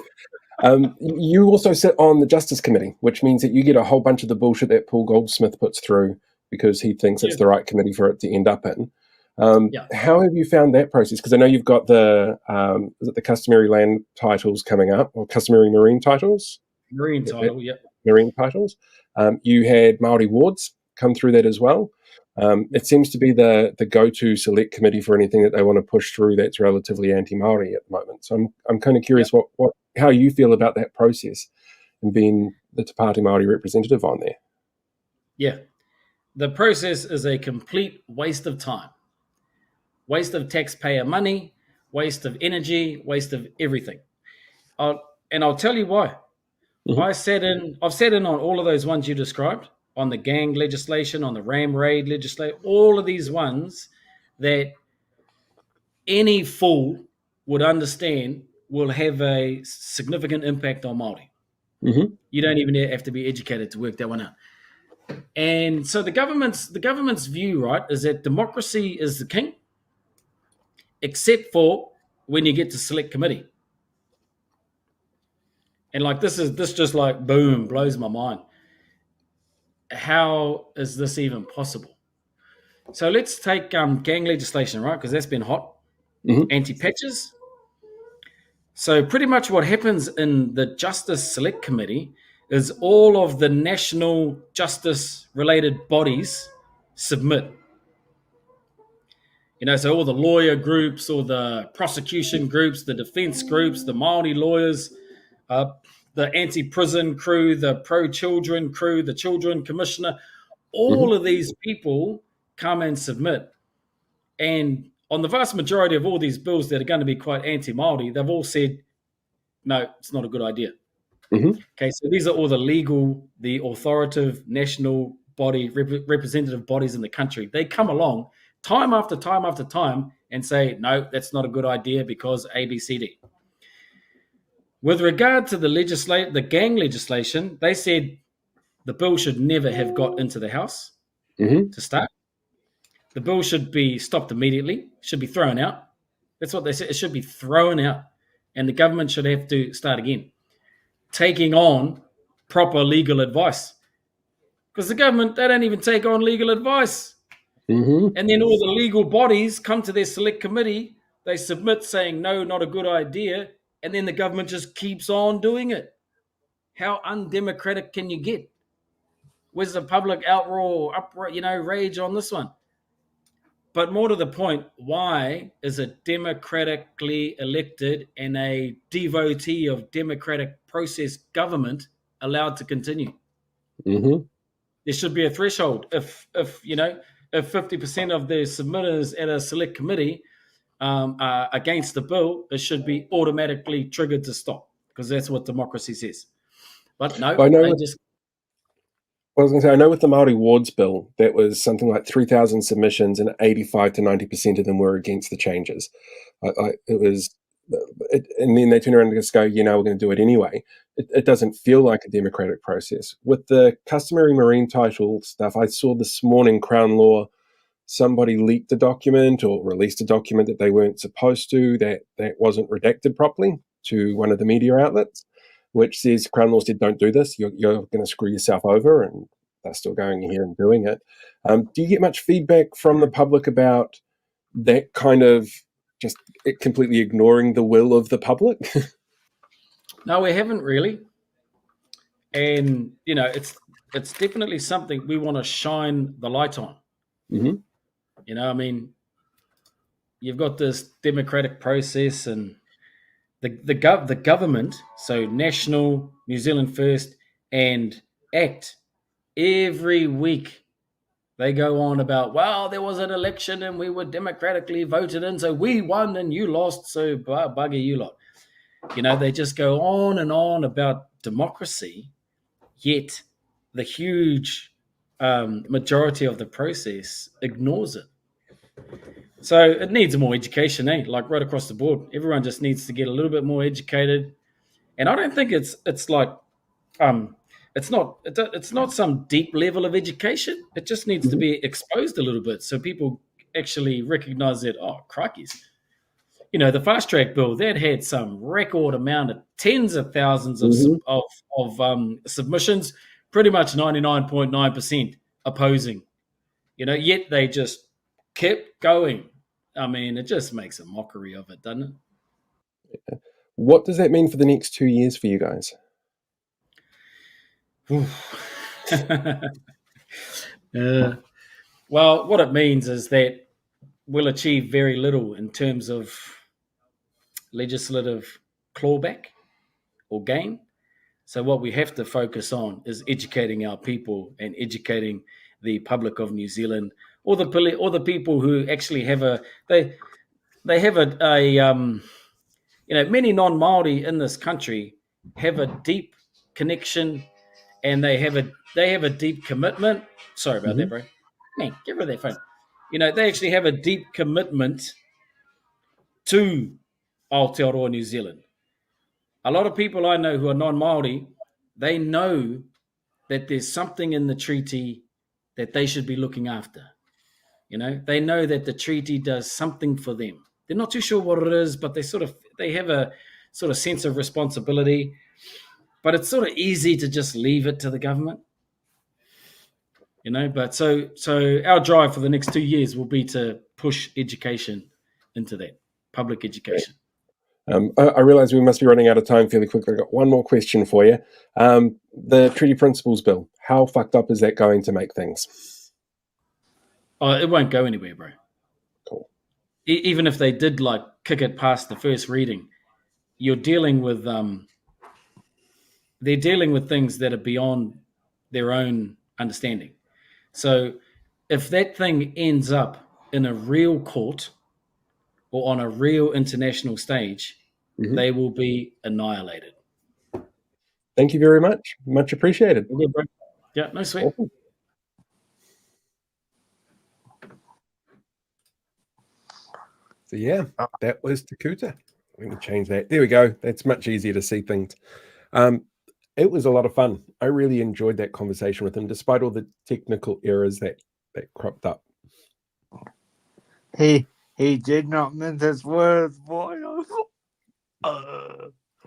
You also sit on the Justice Committee, which means that you get a whole bunch of the bullshit that Paul Goldsmith puts through because he thinks it's the right committee for it to end up in. How have you found that process? Because I know you've got the is it the customary land titles coming up, or customary marine titles? Marine title, yeah. Marine titles. You had Māori wards come through that as well. It seems to be the go-to select committee for anything that they want to push through that's relatively anti-Māori at the moment. So I'm kind of curious how you feel about that process and being the Pāti Māori representative on there. Yeah. The process is a complete waste of time. Waste of taxpayer money, waste of energy, waste of everything. And I'll tell you why. Mm-hmm. I've sat in on all of those ones you described, on the gang legislation, on the ram raid legislation, all of these ones that any fool would understand will have a significant impact on Māori. Mm-hmm. You don't even have to be educated to work that one out. And so the government's view, right, is that democracy is the king, except for when you get to select committee. And like this just like boom, blows my mind. How is this even possible? So let's take gang legislation, right? Because that's been hot. Mm-hmm. Anti-patches. So pretty much what happens in the Justice Select Committee is all of the national justice-related bodies submit. You know, so all the lawyer groups, all the prosecution groups, the defense groups, the Māori lawyers, the anti-prison crew, the pro-children crew, the children commissioner, all of these people come and submit. And on the vast majority of all these bills that are going to be quite anti-Māori, they've all said, no, it's not a good idea. Mm-hmm. Okay, so these are all the authoritative national body, representative bodies in the country. They come along time after time after time and say, no, that's not a good idea because A, B, C, D. With regard to the gang legislation, they said the bill should never have got into the House to start. The bill should be stopped immediately, should be thrown out. That's what they said. It should be thrown out. And the government should have to start again, taking on proper legal advice. Because the government, they don't even take on legal advice. Mm-hmm. And then all the legal bodies come to their select committee, they submit saying, no, not a good idea. And then the government just keeps on doing it. How undemocratic can you get? Where's the public uproar, rage on this one? But more to the point, why is a democratically elected and a devotee of democratic process government allowed to continue? Mm-hmm. There should be a threshold. If 50% of the submitters at a select committee are against the bill, it should be automatically triggered to stop, because that's what democracy says. But no, I was going to say, I know with the Māori wards bill, that was something like 3,000 submissions and 85 to 90% of them were against the changes. And then they turn around and just go, we're going to do it anyway. It doesn't feel like a democratic process. With the customary marine title stuff, I saw this morning Crown Law, somebody leaked a document or released a document that they weren't supposed to, that wasn't redacted properly to one of the media outlets, which says Crown Law said, don't do this, you're going to screw yourself over, and they're still going here and doing it. Do you get much feedback from the public about that kind of just completely ignoring the will of the public? No, we haven't really. And, it's definitely something we want to shine the light on. Mm-hmm. I mean, you've got this democratic process and the government, so National, New Zealand First, and ACT, every week they go on about, well, there was an election and we were democratically voted in, so we won and you lost, so bugger you lot. They just go on and on about democracy, yet the huge majority of the process ignores it. So it needs more education, like right across the board. Everyone just needs to get a little bit more educated. And I don't think it's like it's not some deep level of education. It just needs to be exposed a little bit so people actually recognize that, oh, crikeys. The fast track bill, that had some record amount of tens of thousands of submissions, pretty much 99.9% opposing. Yet they just kept going. I mean, it just makes a mockery of it, doesn't it? Yeah. What does that mean for the next 2 years for you guys? Well, what it means is that we'll achieve very little in terms of legislative clawback or gain. So what we have to focus on is educating our people and educating the public of New Zealand, or the people who actually have many non-Māori in this country have a deep connection, and they have a deep commitment. Sorry about that, bro. Man, get rid of that phone. They actually have a deep commitment to Aotearoa New Zealand. A lot of people I know who are non-Māori, they know that there's something in the treaty that they should be looking after. They know that the treaty does something for them. They're not too sure what it is, but they have a sort of sense of responsibility. But it's sort of easy to just leave it to the government. But so our drive for the next 2 years will be to push education into that, public education. I realize we must be running out of time fairly quickly. I've got one more question for you. The Treaty Principles Bill, how fucked up is that going to make things? Oh, it won't go anywhere, bro. Cool. Even if they did kick it past the first reading, you're dealing with they're dealing with things that are beyond their own understanding. So if that thing ends up in a real court or on a real international stage, they will be annihilated. Thank you very much. Much appreciated. Yeah, no sweat. Awesome. So yeah, that was Tākuta. Let me change that. There we go. That's much easier to see things. It was a lot of fun. I really enjoyed that conversation with him, despite all the technical errors that cropped up. He did not mince his words, boy.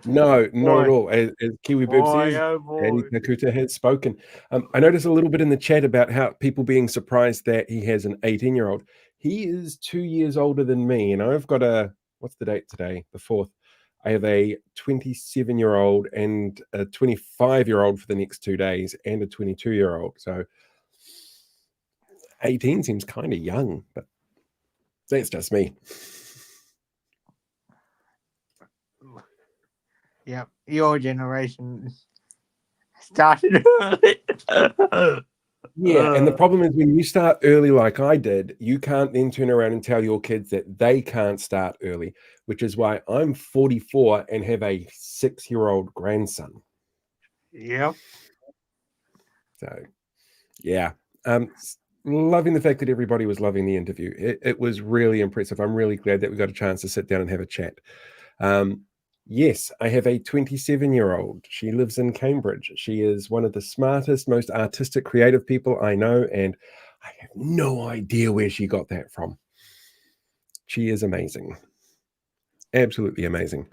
No, not at all. As Kiwi Bird says, Daddy Tākuta has spoken. I noticed a little bit in the chat about how people being surprised that he has an 18-year-old. He is 2 years older than me, and I've got what's the date today? The 4th. I have a 27-year-old and a 25-year-old for the next 2 days, and a 22-year-old. So 18 seems kind of young, but that's just me. Yep, your generation started early. Yeah, and the problem is when you start early like I did, you can't then turn around and tell your kids that they can't start early, which is why I'm 44 and have a 6-year-old grandson. Yep. So, yeah. Loving the fact that everybody was loving the interview. It was really impressive. I'm really glad that we got a chance to sit down and have a chat. Yes, I have a 27-year-old. She lives in Cambridge. She is one of the smartest, most artistic, creative people I know, and I have no idea where she got that from. She is amazing. Absolutely amazing.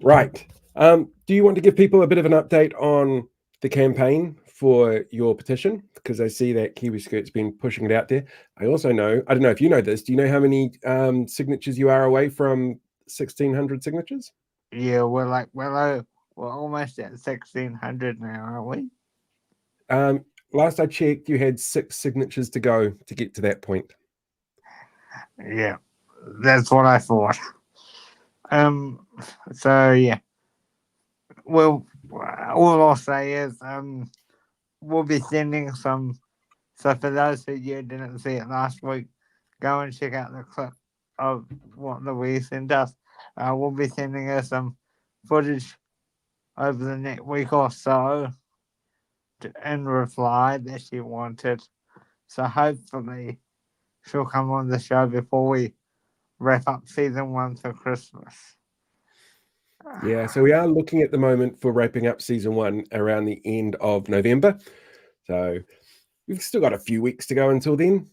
Right. Do you want to give people a bit of an update on the campaign for your petition? Because I see that Kiwi Skirt's been pushing it out there. I also know, I don't know if you know this, do you know how many signatures you are away from 1,600 signatures? Yeah, we're almost at 1,600 now, aren't we? Last I checked, you had 6 signatures to go to get to that point. Yeah, that's what I thought. So yeah, well, all I'll say is we'll be sending some. So for those of you who didn't see it last week, go and check out the clip of what Louise sent us. We'll be sending her some footage over the next week or so in reply that she wanted. So hopefully she'll come on the show before we wrap up season 1 for Christmas. Yeah, so we are looking at the moment for wrapping up season 1 around the end of November. So we've still got a few weeks to go until then.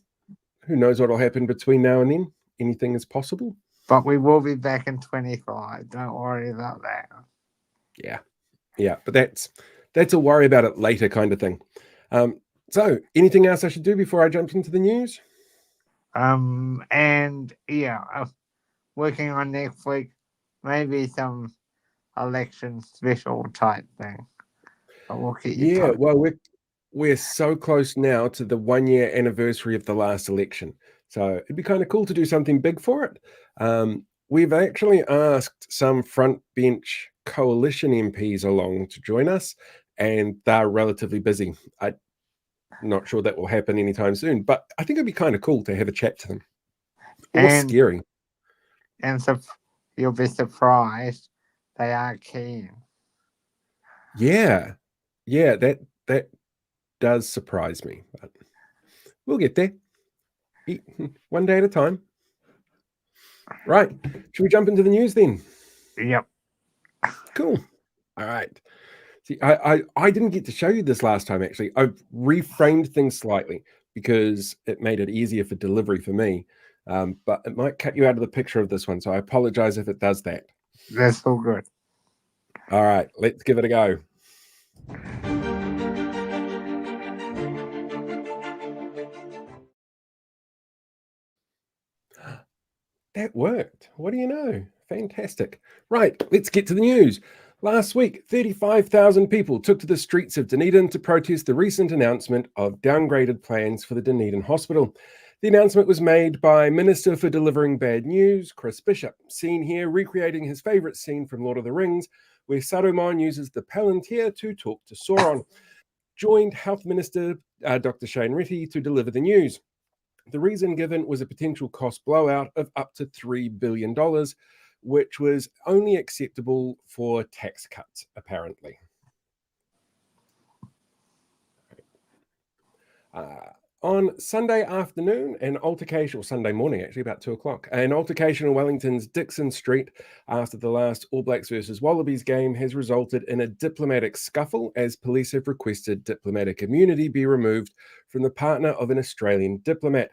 Who knows what will happen between now and then? Anything is possible. But we will be back in 25. Don't worry about that. Yeah, but that's a worry about it later kind of thing. So anything else I should do before I jump into the news? And yeah, working on next week, maybe some election special type thing. But we'll keep you posted. Well, we're so close now to the 1-year anniversary of the last election. So it'd be kind of cool to do something big for it. We've actually asked some front bench coalition MPs along to join us, and they're relatively busy. I'm not sure that will happen anytime soon, but I think it'd be kind of cool to have a chat to them. Or scary. And so you'll be surprised they are keen. Yeah, that does surprise me, but we'll get there. One day at a time. Right. Should we jump into the news then? Yep. Cool. All right. See, I didn't get to show you this last time, actually. I've reframed things slightly because it made it easier for delivery for me. But it might cut you out of the picture of this one, so I apologize if it does that. That's all good. All right. Let's give it a go. That worked. What do you know? Fantastic. Right, let's get to the news. Last week, 35,000 people took to the streets of Dunedin to protest the recent announcement of downgraded plans for the Dunedin Hospital. The announcement was made by Minister for Delivering Bad News, Chris Bishop, seen here recreating his favourite scene from Lord of the Rings, where Saruman uses the Palantir to talk to Sauron. Joined Health Minister Dr. Shane Reti to deliver the news. The reason given was a potential cost blowout of up to $3 billion, which was only acceptable for tax cuts, apparently. On Sunday afternoon, an altercation, or Sunday morning actually, about 2 o'clock, an altercation in Wellington's Dixon Street after the last All Blacks versus Wallabies game has resulted in a diplomatic scuffle as police have requested diplomatic immunity be removed from the partner of an Australian diplomat.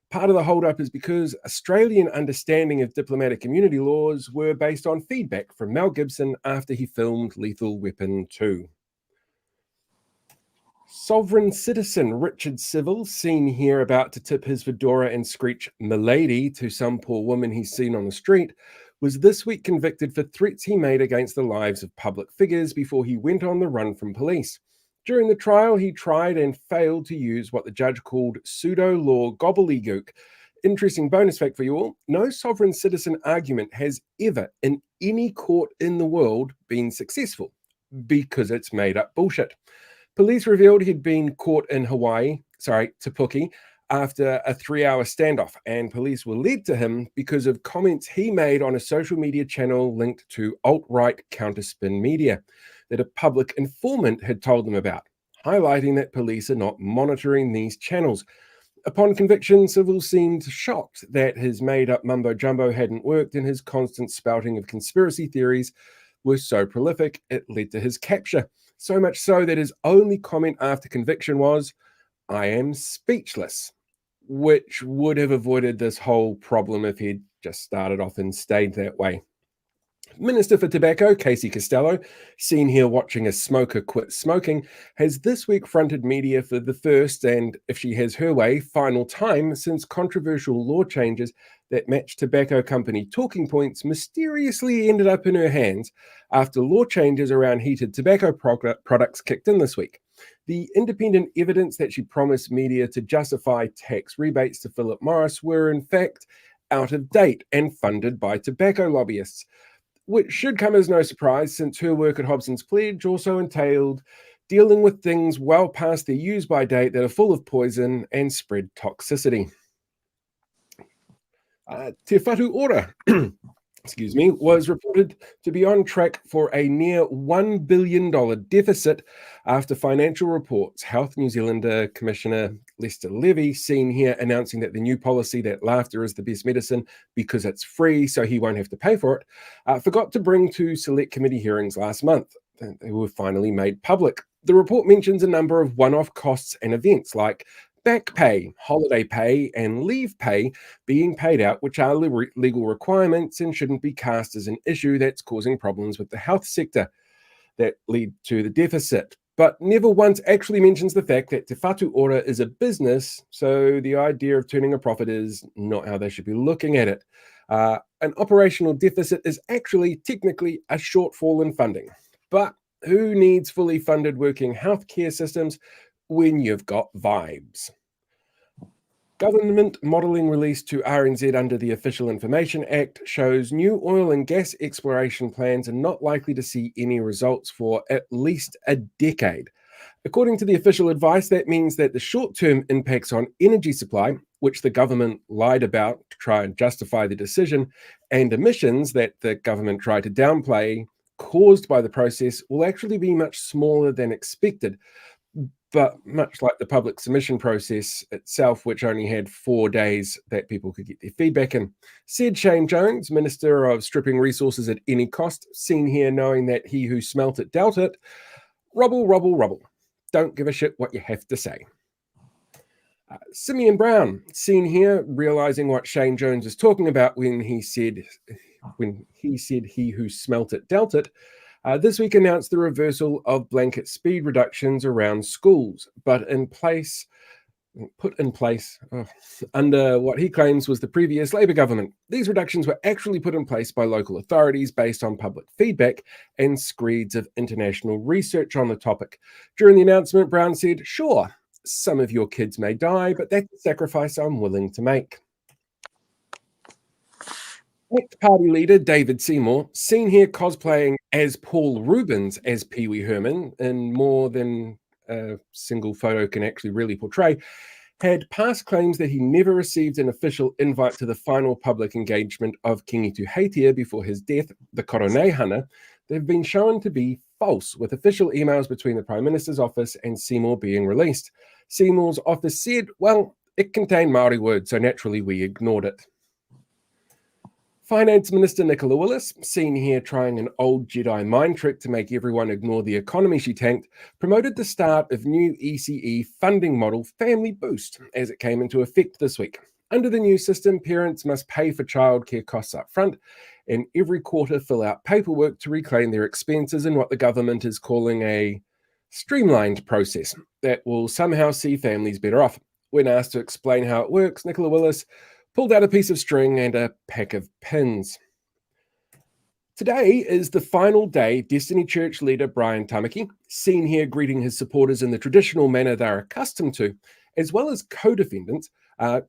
Part of the hold-up is because Australian understanding of diplomatic immunity laws were based on feedback from Mel Gibson after he filmed Lethal Weapon 2. Sovereign citizen Richard Civil, seen here about to tip his fedora and screech "Milady" to some poor woman he's seen on the street, was this week convicted for threats he made against the lives of public figures before he went on the run from police. During the trial, he tried and failed to use what the judge called pseudo-law gobbledygook. Interesting bonus fact for you all, no sovereign citizen argument has ever in any court in the world been successful because it's made up bullshit. Police revealed he'd been caught in Tapuki, after a 3-hour standoff, and police were led to him because of comments he made on a social media channel linked to alt-right counterspin media that a public informant had told them about, highlighting that police are not monitoring these channels. Upon conviction, Civil seemed shocked that his made-up mumbo-jumbo hadn't worked and his constant spouting of conspiracy theories was so prolific it led to his capture. So much so that his only comment after conviction was, "I am speechless," which would have avoided this whole problem if he'd just started off and stayed that way. Minister for Tobacco, Casey Costello, seen here watching a smoker quit smoking, has this week fronted media for the first and, if she has her way, final time since controversial law changes that match tobacco company talking points mysteriously ended up in her hands after law changes around heated tobacco products kicked in this week. The independent evidence that she promised media to justify tax rebates to Philip Morris were in fact out of date and funded by tobacco lobbyists, which should come as no surprise since her work at Hobson's Pledge also entailed dealing with things well past their use-by date that are full of poison and spread toxicity. Te Whatu Ora, excuse me, was reported to be on track for a near $1 billion deficit after financial reports. Health New Zealand Commissioner Lester Levy, seen here announcing that the new policy that laughter is the best medicine because it's free, so he won't have to pay for it, forgot to bring to select committee hearings last month. They were finally made public. The report mentions a number of one-off costs and events like back pay, holiday pay, and leave pay being paid out, which are legal requirements and shouldn't be cast as an issue that's causing problems with the health sector that lead to the deficit. But never once actually mentions the fact that Te Whatu Ora is a business, so the idea of turning a profit is not how they should be looking at it. An operational deficit is actually technically a shortfall in funding. But who needs fully funded working healthcare systems when you've got vibes? Government modelling released to RNZ under the Official Information Act shows new oil and gas exploration plans are not likely to see any results for at least a decade. According to the official advice, that means that the short-term impacts on energy supply, which the government lied about to try and justify the decision, and emissions that the government tried to downplay caused by the process will actually be much smaller than expected. But much like the public submission process itself, which only had 4 days that people could get their feedback in, said Shane Jones, Minister of Stripping Resources at Any Cost, seen here knowing that he who smelt it dealt it. Rubble, rubble, rubble. Don't give a shit what you have to say. Simeon Brown, seen here realizing what Shane Jones is talking about when he said he who smelt it dealt it, this week announced the reversal of blanket speed reductions around schools, but put in place under what he claims was the previous Labour government. These reductions were actually put in place by local authorities based on public feedback and screeds of international research on the topic. During the announcement, Brown said, "Sure, some of your kids may die, but that's a sacrifice I'm willing to make." Ex-party leader David Seymour, seen here cosplaying as Paul Rubens as Pee Wee Herman in more than a single photo can actually really portray, had past claims that he never received an official invite to the final public engagement of Kingi Tuheitia before his death, the Koronehana. They've been shown to be false, with official emails between the Prime Minister's office and Seymour being released. Seymour's office said, well, it contained Māori words, so naturally we ignored it. Finance Minister Nicola Willis, seen here trying an old Jedi mind trick to make everyone ignore the economy she tanked, promoted the start of new ECE funding model Family Boost as it came into effect this week. Under the new system, parents must pay for childcare costs up front and every quarter fill out paperwork to reclaim their expenses in what the government is calling a streamlined process that will somehow see families better off. When asked to explain how it works, Nicola Willis pulled out a piece of string and a pack of pins. Today is the final day Destiny Church leader Brian Tamaki, seen here greeting his supporters in the traditional manner they're accustomed to, as well as co-defendants,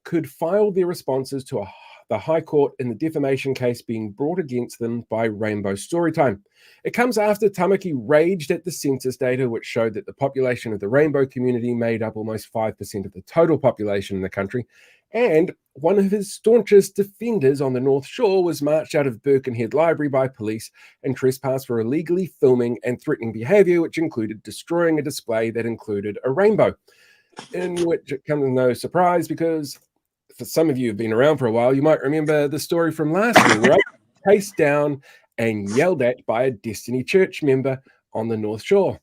could file their responses to the High Court in the defamation case being brought against them by Rainbow Storytime. It comes after Tamaki raged at the census data, which showed that the population of the Rainbow community made up almost 5% of the total population in the country, and one of his staunchest defenders on the North Shore was marched out of Birkenhead Library by police and trespassed for illegally filming and threatening behaviour, which included destroying a display that included a rainbow. In which it comes as no surprise because for some of you who've been around for a while, you might remember the story from last year where I was chased down and yelled at by a Destiny Church member on the North Shore.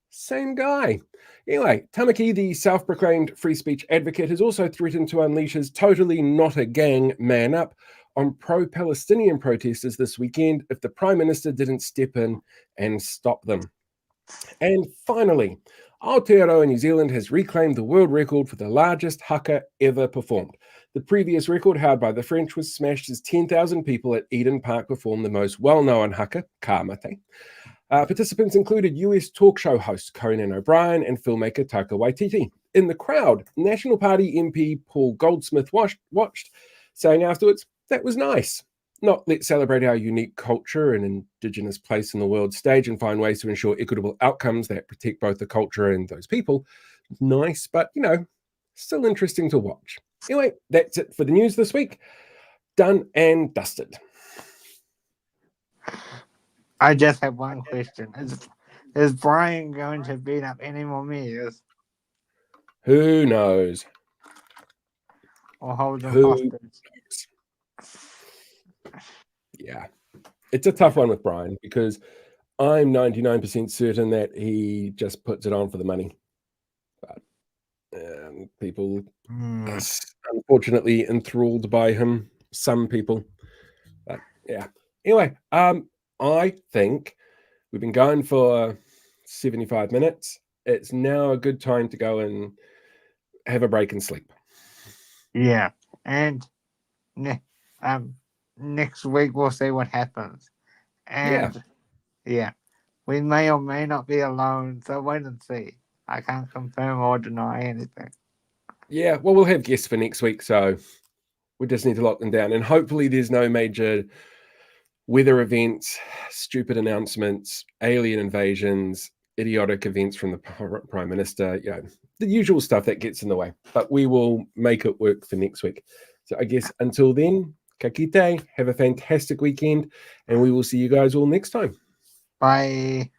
Same guy. Anyway, Tamaki, the self-proclaimed free speech advocate, has also threatened to unleash his totally not a gang man up on pro-Palestinian protesters this weekend if the Prime Minister didn't step in and stop them. And finally, Aotearoa New Zealand has reclaimed the world record for the largest haka ever performed. The previous record, held by the French, was smashed as 10,000 people at Eden Park performed the most well-known haka, ka mate. Participants included US talk show host Conan O'Brien and filmmaker Taika Waititi. In the crowd, National Party MP Paul Goldsmith watched, saying afterwards, "That was nice. Not let's celebrate our unique culture and Indigenous place in the world stage and find ways to ensure equitable outcomes that protect both the culture and those people. Nice, but, still interesting to watch." Anyway, that's it for the news this week. Done and dusted. I just have one question. Is Brian going to beat up any more mayors? Who knows? Or hold them hostage? Yeah. It's a tough one with Brian because I'm 99% certain that he just puts it on for the money. But people are unfortunately enthralled by him. Some people. But yeah. Anyway, I think we've been going for 75 minutes. It's now a good time to go and have a break and sleep. Yeah. And next week we'll see what happens. And yeah, we may or may not be alone, so wait and see. I can't confirm or deny anything. Yeah, well, we'll have guests for next week, so we just need to lock them down. And hopefully there's no major weather events, stupid announcements, alien invasions, idiotic events from the Prime Minister, the usual stuff that gets in the way. But we will make it work for next week. So I guess until then, ka kite, have a fantastic weekend, and we will see you guys all next time. Bye.